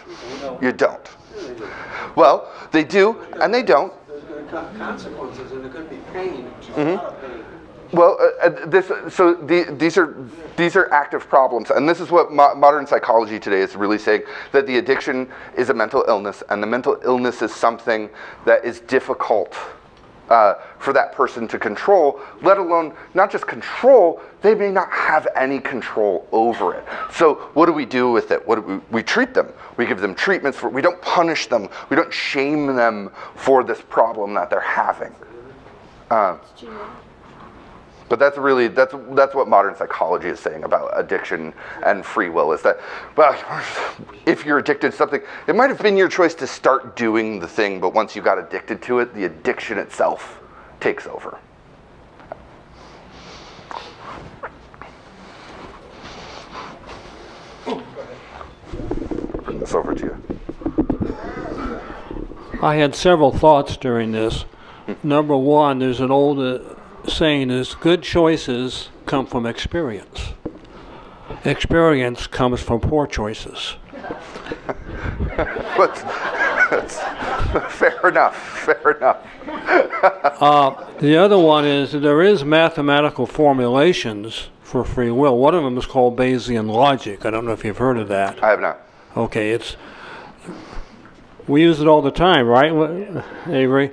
You don't. Well, they do, and they don't. There's going to come consequences, and there could be pain. Well, these are active problems, and this is what modern psychology today is really saying, that the addiction is a mental illness, and the mental illness is something that is difficult for that person to control, let alone not just control, they may not have any control over it. So what do we do with it? We treat them. We give them treatments. We don't punish them. We don't shame them for this problem that they're having. But that's what modern psychology is saying about addiction and free will, is that, well, if you're addicted to something, it might have been your choice to start doing the thing, but once you got addicted to it, the addiction itself takes over. Bring this over to you. I had several thoughts during this. Number one, there's an old saying is, good choices come from experience. Experience comes from poor choices. That's fair enough, fair enough. The other one is there is mathematical formulations for free will. One of them is called Bayesian Logic. I don't know if you've heard of that. I have not. Okay, we use it all the time, right, Avery?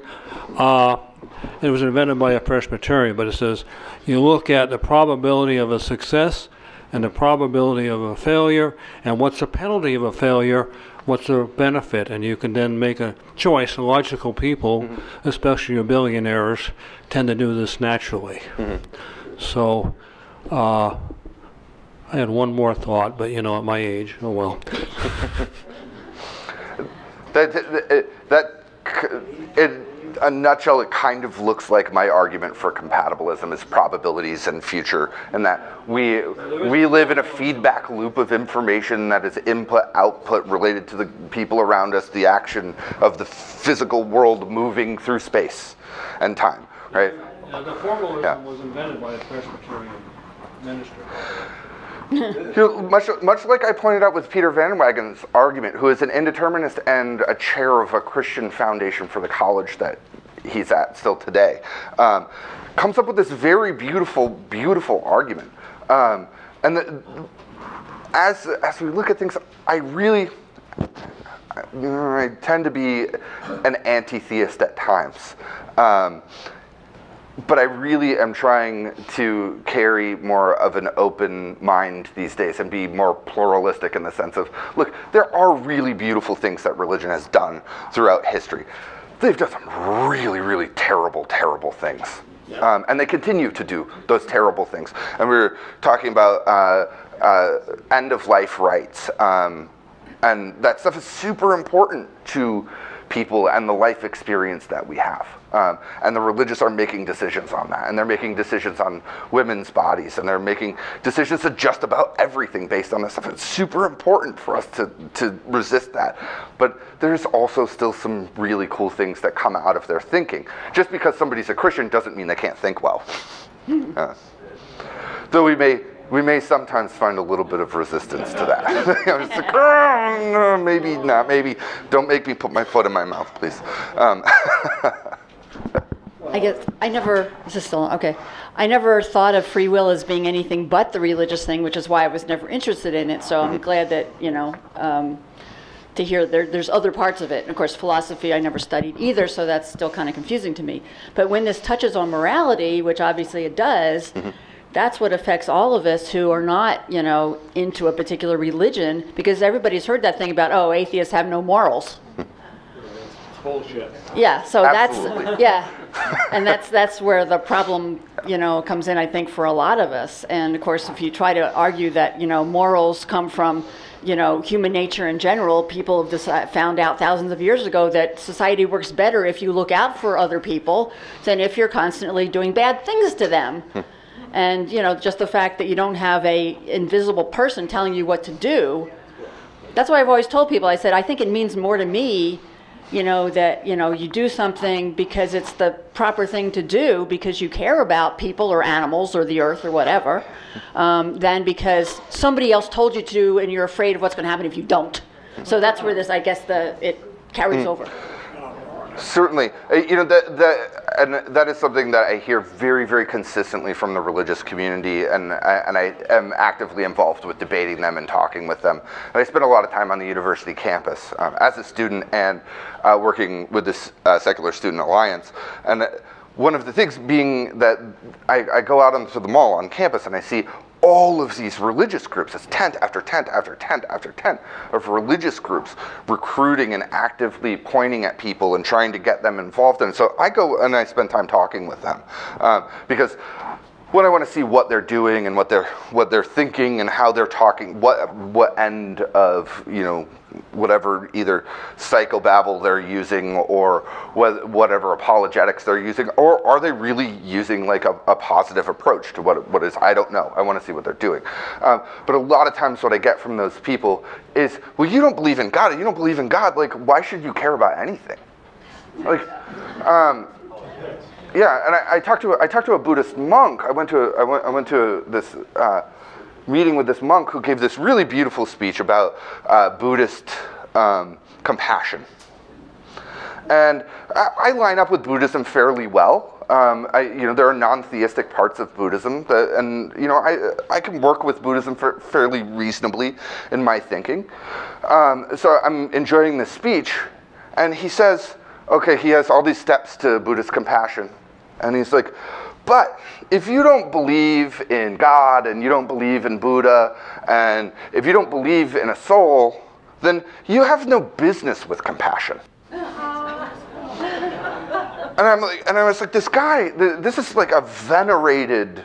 It was invented by a Presbyterian, but it says you look at the probability of a success and the probability of a failure, and what's the penalty of a failure, what's the benefit, and you can then make a choice. Logical people, especially your billionaires, tend to do this naturally. So I had one more thought, but at my age, oh well. In a nutshell, it kind of looks like my argument for compatibilism is probabilities and future, and that we live in a feedback loop of information that is input-output related to the people around us, the action of the physical world moving through space and time, right? Yeah, the formalism was invented by a Presbyterian minister. Much like I pointed out with Peter Van Wagen's argument, who is an indeterminist and a chair of a Christian foundation for the college that he's at still today, comes up with this very beautiful, beautiful argument. As we look at things, I tend to be an anti-theist at times. But I really am trying to carry more of an open mind these days and be more pluralistic in the sense of, look, there are really beautiful things that religion has done throughout history. They've done some really, really terrible, terrible things. Yeah. And they continue to do those terrible things. And we were talking about end-of-life rights. And that stuff is super important to people and the life experience that we have. And the religious are making decisions on that, and they're making decisions on women's bodies, and they're making decisions to just about everything based on this stuff. It's super important for us to resist that. But there's also still some really cool things that come out of their thinking. Just because somebody's a Christian doesn't mean they can't think well. Though we may sometimes find a little bit of resistance to that. I'm just like, no, maybe not, maybe. Don't make me put my foot in my mouth, please. I guess I never thought of free will as being anything but the religious thing, which is why I was never interested in it. So I'm glad that, to hear there's other parts of it. And of course, philosophy I never studied either, so that's still kind of confusing to me. But when this touches on morality, which obviously it does, that's what affects all of us who are not, into a particular religion, because everybody's heard that thing about, oh, atheists have no morals. Bullshit. Yeah, so Absolutely. that's, And that's where the problem, comes in, I think, for a lot of us. And of course, if you try to argue that, morals come from, human nature in general, people have found out thousands of years ago that society works better if you look out for other people than if you're constantly doing bad things to them. And, just the fact that you don't have a invisible person telling you what to do. That's why I've always told people, I said, I think it means more to me, that, you do something because it's the proper thing to do because you care about people or animals or the earth or whatever, than because somebody else told you to and you're afraid of what's going to happen if you don't. So that's where this, I guess, it carries over. Certainly. That is something that I hear very, very consistently from the religious community, and I am actively involved with debating them and talking with them. And I spend a lot of time on the university campus as a student and working with this Secular Student Alliance. And one of the things being that I go out onto the mall on campus and I see all of these religious groups. It's tent after tent after tent after tent of religious groups recruiting and actively pointing at people and trying to get them involved. And so I go and I spend time talking with them because when I want to see what they're doing and what they're thinking and how they're talking, what end of whatever either psychobabble they're using or whatever apologetics they're using, or are they really using like a positive approach to what is, I don't know. I want to see what they're doing. But a lot of times what I get from those people is, well, you don't believe in God, and you don't believe in God, like why should you care about anything? Like, yeah, and I talked to a Buddhist monk. I went to this meeting with this monk who gave this really beautiful speech about Buddhist compassion. And I line up with Buddhism fairly well. There are non-theistic parts of Buddhism, and I can work with Buddhism fairly reasonably in my thinking. So I'm enjoying this speech, and he says, okay, he has all these steps to Buddhist compassion. And he's like, but if you don't believe in God and you don't believe in Buddha and if you don't believe in a soul, then you have no business with compassion. And I was like, this guy, this is like a venerated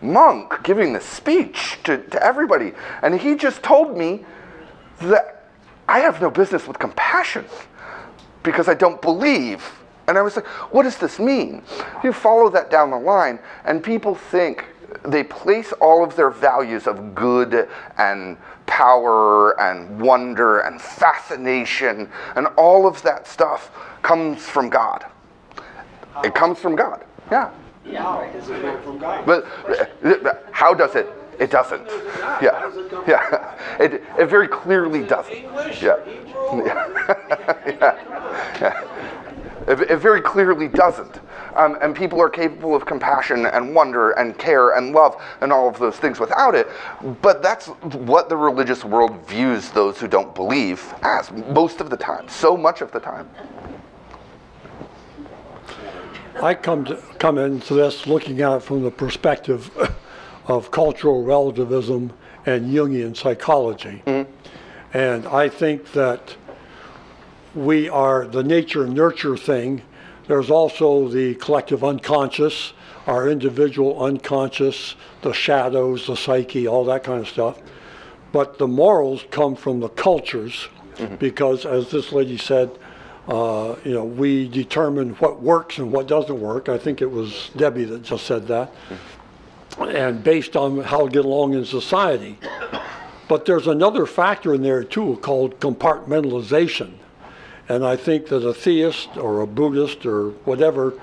monk giving this speech to everybody. And he just told me that I have no business with compassion because I don't believe. And I was like, what does this mean? You follow that down the line, and people think they place all of their values of good and power and wonder and fascination and all of that stuff comes from God. It comes from God, yeah. But how does it? It doesn't. Yeah, yeah. It very clearly doesn't. Yeah. Yeah. It very clearly doesn't. And people are capable of compassion and wonder and care and love and all of those things without it. But that's what the religious world views those who don't believe as, most of the time, so much of the time. I come into this looking at it from the perspective of cultural relativism and Jungian psychology. Mm-hmm. And I think that we are the nature-nurture thing. There's also the collective unconscious, our individual unconscious, the shadows, the psyche, all that kind of stuff. But the morals come from the cultures, because as this lady said, we determine what works and what doesn't work. I think it was Debbie that just said that. And based on how to get along in society. But there's another factor in there too called compartmentalization. And I think that a theist or a Buddhist or whatever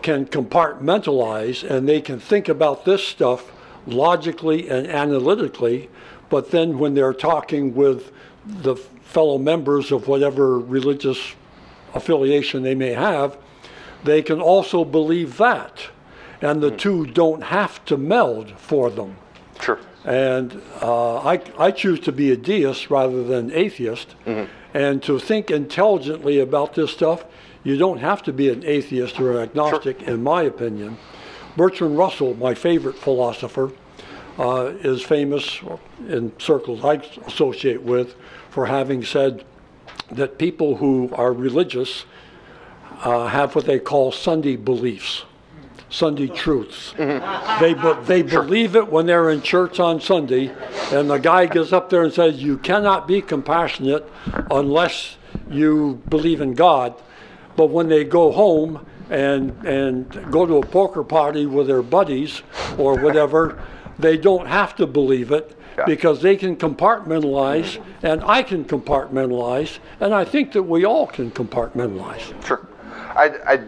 can compartmentalize, and they can think about this stuff logically and analytically, but then when they're talking with the fellow members of whatever religious affiliation they may have, they can also believe that. And the two don't have to meld for them. Sure. And I choose to be a deist rather than atheist. Mm-hmm. And to think intelligently about this stuff, you don't have to be an atheist or an agnostic, sure, in my opinion. Bertrand Russell, my favorite philosopher, is famous in circles I associate with for having said that people who are religious have what they call Sunday beliefs, Sunday truths. They believe it when they're in church on Sunday, and the guy gets up there and says, you cannot be compassionate unless you believe in God. But when they go home and go to a poker party with their buddies or whatever, they don't have to believe it, because they can compartmentalize, and I can compartmentalize, and I think that we all can compartmentalize. Sure. I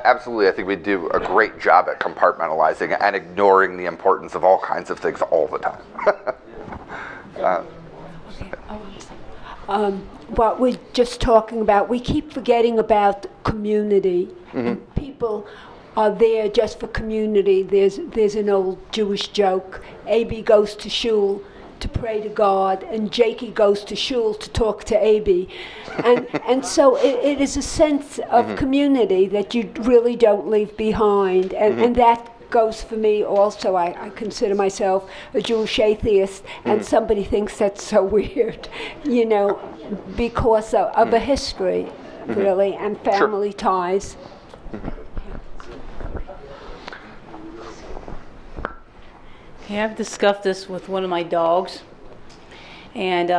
absolutely, I think we do a great job at compartmentalizing and ignoring the importance of all kinds of things all the time. What we're just talking about, we keep forgetting about community. And people are there just for community. There's an old Jewish joke. A.B. goes to shul to pray to God, and Jakey goes to shul to talk to A.B. And so it is a sense of community that you really don't leave behind. And that goes for me also. I consider myself a Jewish atheist, and somebody thinks that's so weird, you know, because of a history, really, and family ties. Okay, I've discussed this with one of my dogs, and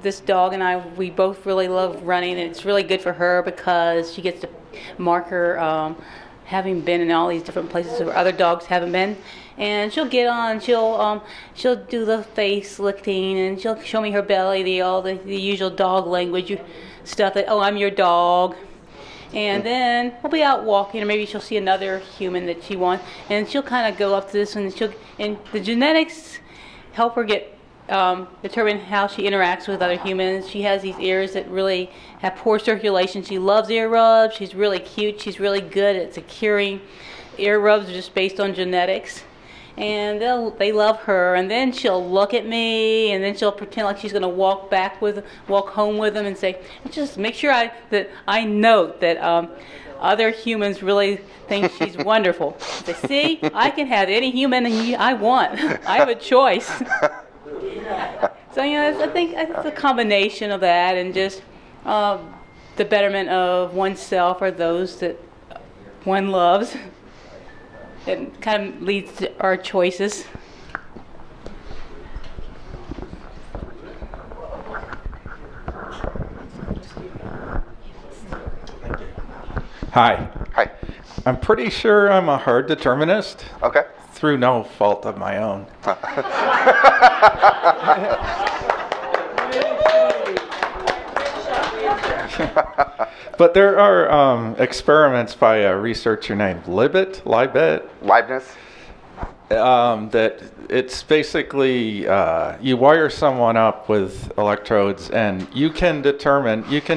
this dog and I, we both really love running, and it's really good for her because she gets to mark her having been in all these different places where other dogs haven't been, and she'll get on, she'll do the face licking, and she'll show me her belly, all the usual dog language stuff that, oh, I'm your dog. And then we'll be out walking, or maybe she'll see another human that she wants, and she'll kind of go up to this one, and the genetics help her get determine how she interacts with other humans. She has these ears that really have poor circulation. She loves ear rubs. She's really cute. She's really good at securing ear rubs just based on genetics. And they love her, and then she'll look at me, and then she'll pretend like she's going to walk home with them, and say, just make sure that I note that other humans really think she's wonderful. They see, I can have any human I want. I have a choice. So I think it's a combination of that, and just the betterment of oneself or those that one loves. It kind of leads to our choices. Hi. Hi. I'm pretty sure I'm a hard determinist. Okay. Through no fault of my own. But there are experiments by a researcher named Leibniz, that it's basically you wire someone up with electrodes, and you can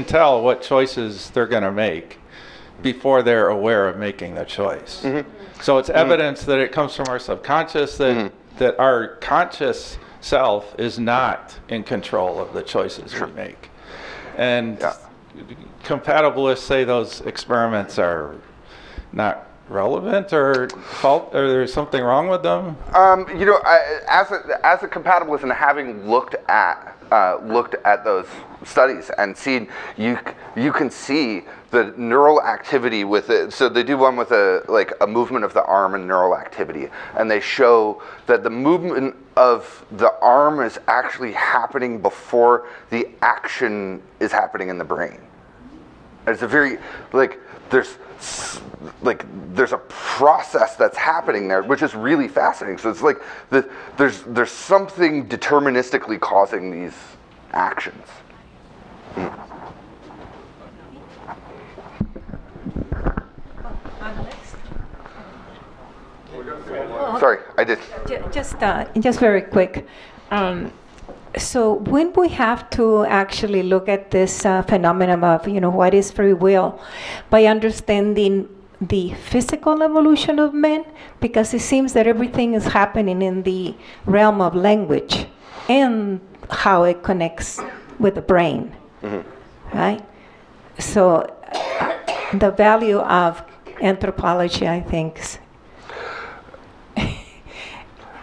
tell what choices they're going to make before they're aware of making the choice. So it's evidence that it comes from our subconscious, that our conscious self is not in control of the choices we make. And compatibilists say those experiments are not relevant or there's something wrong with them. You know, as a compatibilist, and having looked at those studies and seen, you can see the neural activity with it. So they do one with a movement of the arm and neural activity, and they show that the movement of the arm is actually happening before the action is happening in the brain. It's a very there's a process that's happening there, which is really fascinating. So it's like there's something deterministically causing these actions. Sorry, I did. Just very quick. So when we have to actually look at this phenomenon of, what is free will, by understanding the physical evolution of men, because it seems that everything is happening in the realm of language and how it connects with the brain, right? So the value of anthropology, I think,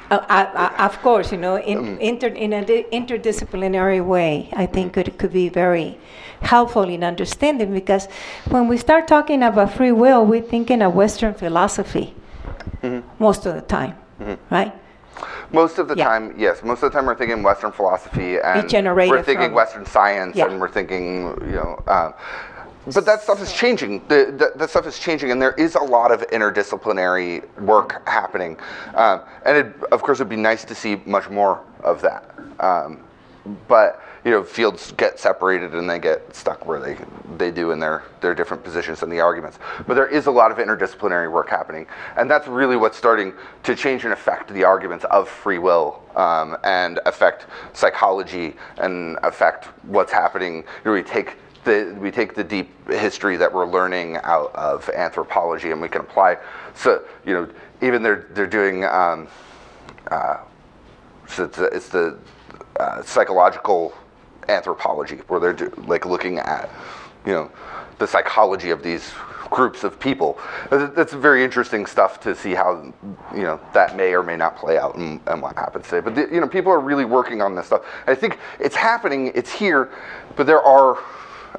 Of course, in an interdisciplinary way, I think it could be very helpful in understanding, because when we start talking about free will, we're thinking of Western philosophy most of the time, right? Most of the time, yes. Most of the time we're thinking Western philosophy, and we're thinking Western science, and we're thinking, but that stuff is changing. That stuff is changing, and there is a lot of interdisciplinary work happening. And of course, it'd be nice to see much more of that. But fields get separated and they get stuck where they do in their different positions in the arguments. But there is a lot of interdisciplinary work happening, and that's really what's starting to change and affect the arguments of free will, and affect psychology and affect what's happening. We take the deep history that we're learning out of anthropology, and we can apply. So even they're doing so it's the psychological anthropology, where they're looking at the psychology of these groups of people. That's very interesting stuff to see how that may or may not play out and what happens today. But people are really working on this stuff. I think it's happening. It's here, but there are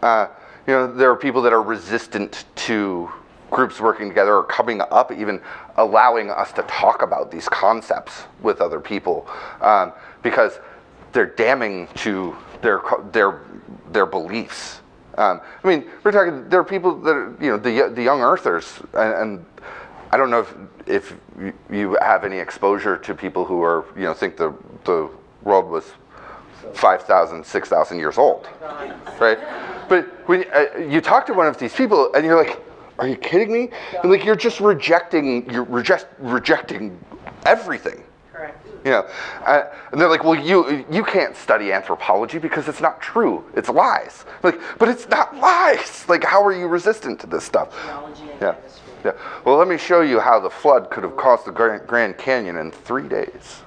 there are people that are resistant to groups working together or coming up, even allowing us to talk about these concepts with other people, because they're damning to their beliefs. I mean, we're talking. There are people that are, the young earthers, and I don't know if you have any exposure to people who are think the world was 5,000, 6,000 years old, right? But when you talk to one of these people, and you're like, "Are you kidding me?" And you're just rejecting everything. Correct. And they're like, "Well, you can't study anthropology because it's not true. It's lies." But it's not lies. How are you resistant to this stuff? Yeah. Well, let me show you how the flood could have caused the Grand Canyon in 3 days.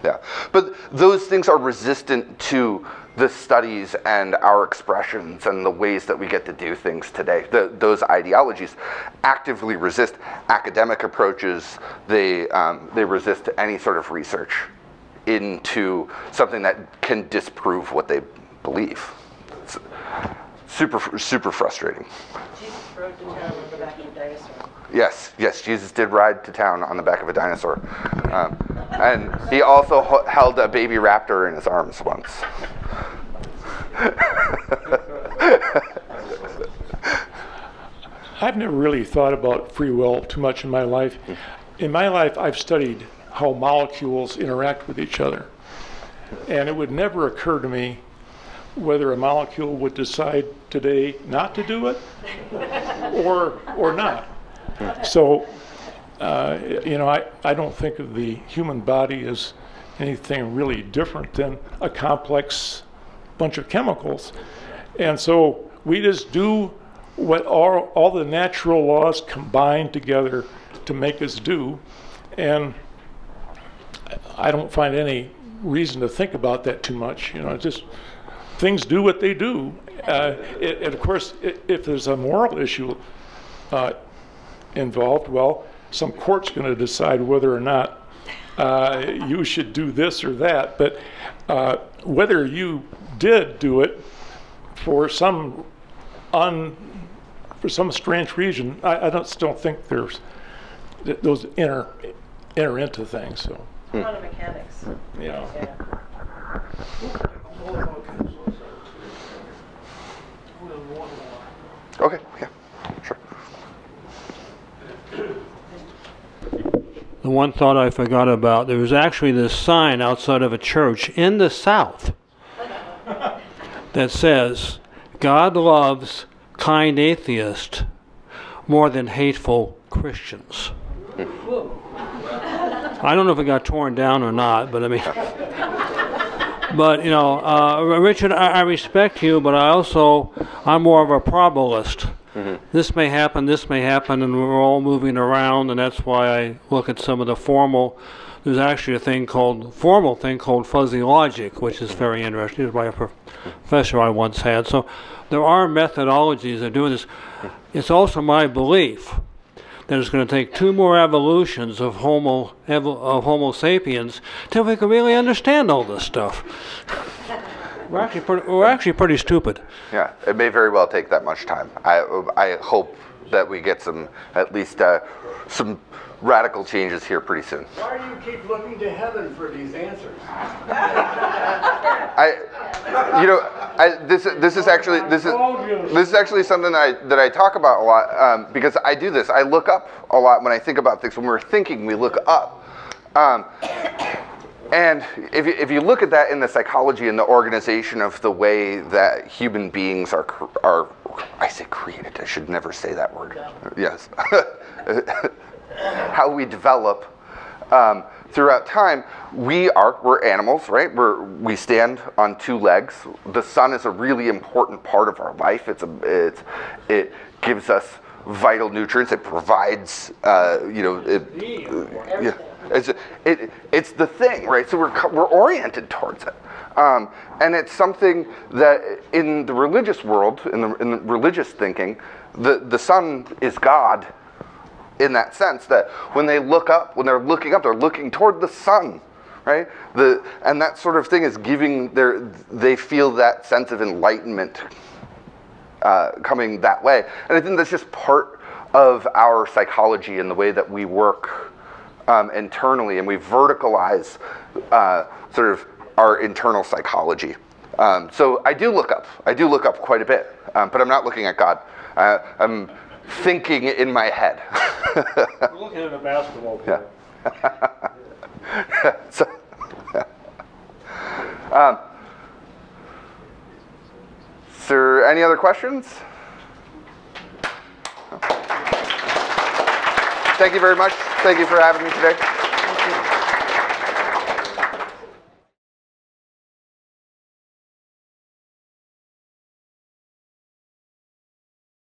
Yeah. But those things are resistant to the studies and our expressions and the ways that we get to do things today. Those ideologies actively resist academic approaches. They resist any sort of research into something that can disprove what they believe. It's super frustrating. Jesus rode to town on the back of a dinosaur. Yes, Jesus did ride to town on the back of a dinosaur. And he also held a baby raptor in his arms once. I've never really thought about free will too much in my life. In my life, I've studied how molecules interact with each other. And it would never occur to me whether a molecule would decide today not to do it or not. So, I don't think of the human body as anything really different than a complex bunch of chemicals. And so we just do what all the natural laws combine together to make us do. And I don't find any reason to think about that too much. Just things do what they do. And of course, if there's a moral issue involved, well, some court's going to decide whether or not you should do this or that. But whether you did do it for some strange reason, I still think there's those enter into things. So. Quantum mechanics. Yeah. Okay. Yeah. Sure. The one thought I forgot about, there was actually this sign outside of a church in the South that says, "God loves kind atheists more than hateful Christians." I don't know if it got torn down or not, but I mean, Richard, I respect you, but I'm more of a probabilist. Mm-hmm. This may happen, and we're all moving around, and that's why I look at some of the formal. There's actually a formal thing called fuzzy logic, which is very interesting. It was by a professor I once had. So there are methodologies of doing this. It's also my belief that it's going to take 2 more evolutions of Homo sapiens till we can really understand all this stuff. We're actually pretty stupid. Yeah, it may very well take that much time. I hope that we get at least some radical changes here pretty soon. Why do you keep looking to heaven for these answers? This is actually something that I talk about a lot because I do this. I look up a lot when I think about things. When we're thinking, we look up. And if you look at that in the psychology and the organization of the way that human beings are I say created, I should never say that word. Yes. How we develop throughout time, we're animals, right? We stand on 2 legs. The sun is a really important part of our life. It gives us vital nutrients. It provides, it's the thing, right? So we're oriented towards it, and it's something that in the religious world, in the religious thinking, the sun is God. In that sense, that when they're looking up, they're looking toward the sun, right? And that sort of thing is they feel that sense of enlightenment coming that way. And I think that's just part of our psychology and the way that we work internally, and we verticalize sort of our internal psychology. So I do look up. I do look up quite a bit, but I'm not looking at God. I'm thinking in my head. We're looking at a basketball player. Yeah. So, is there any other questions? Thank you very much. Thank you for having me today.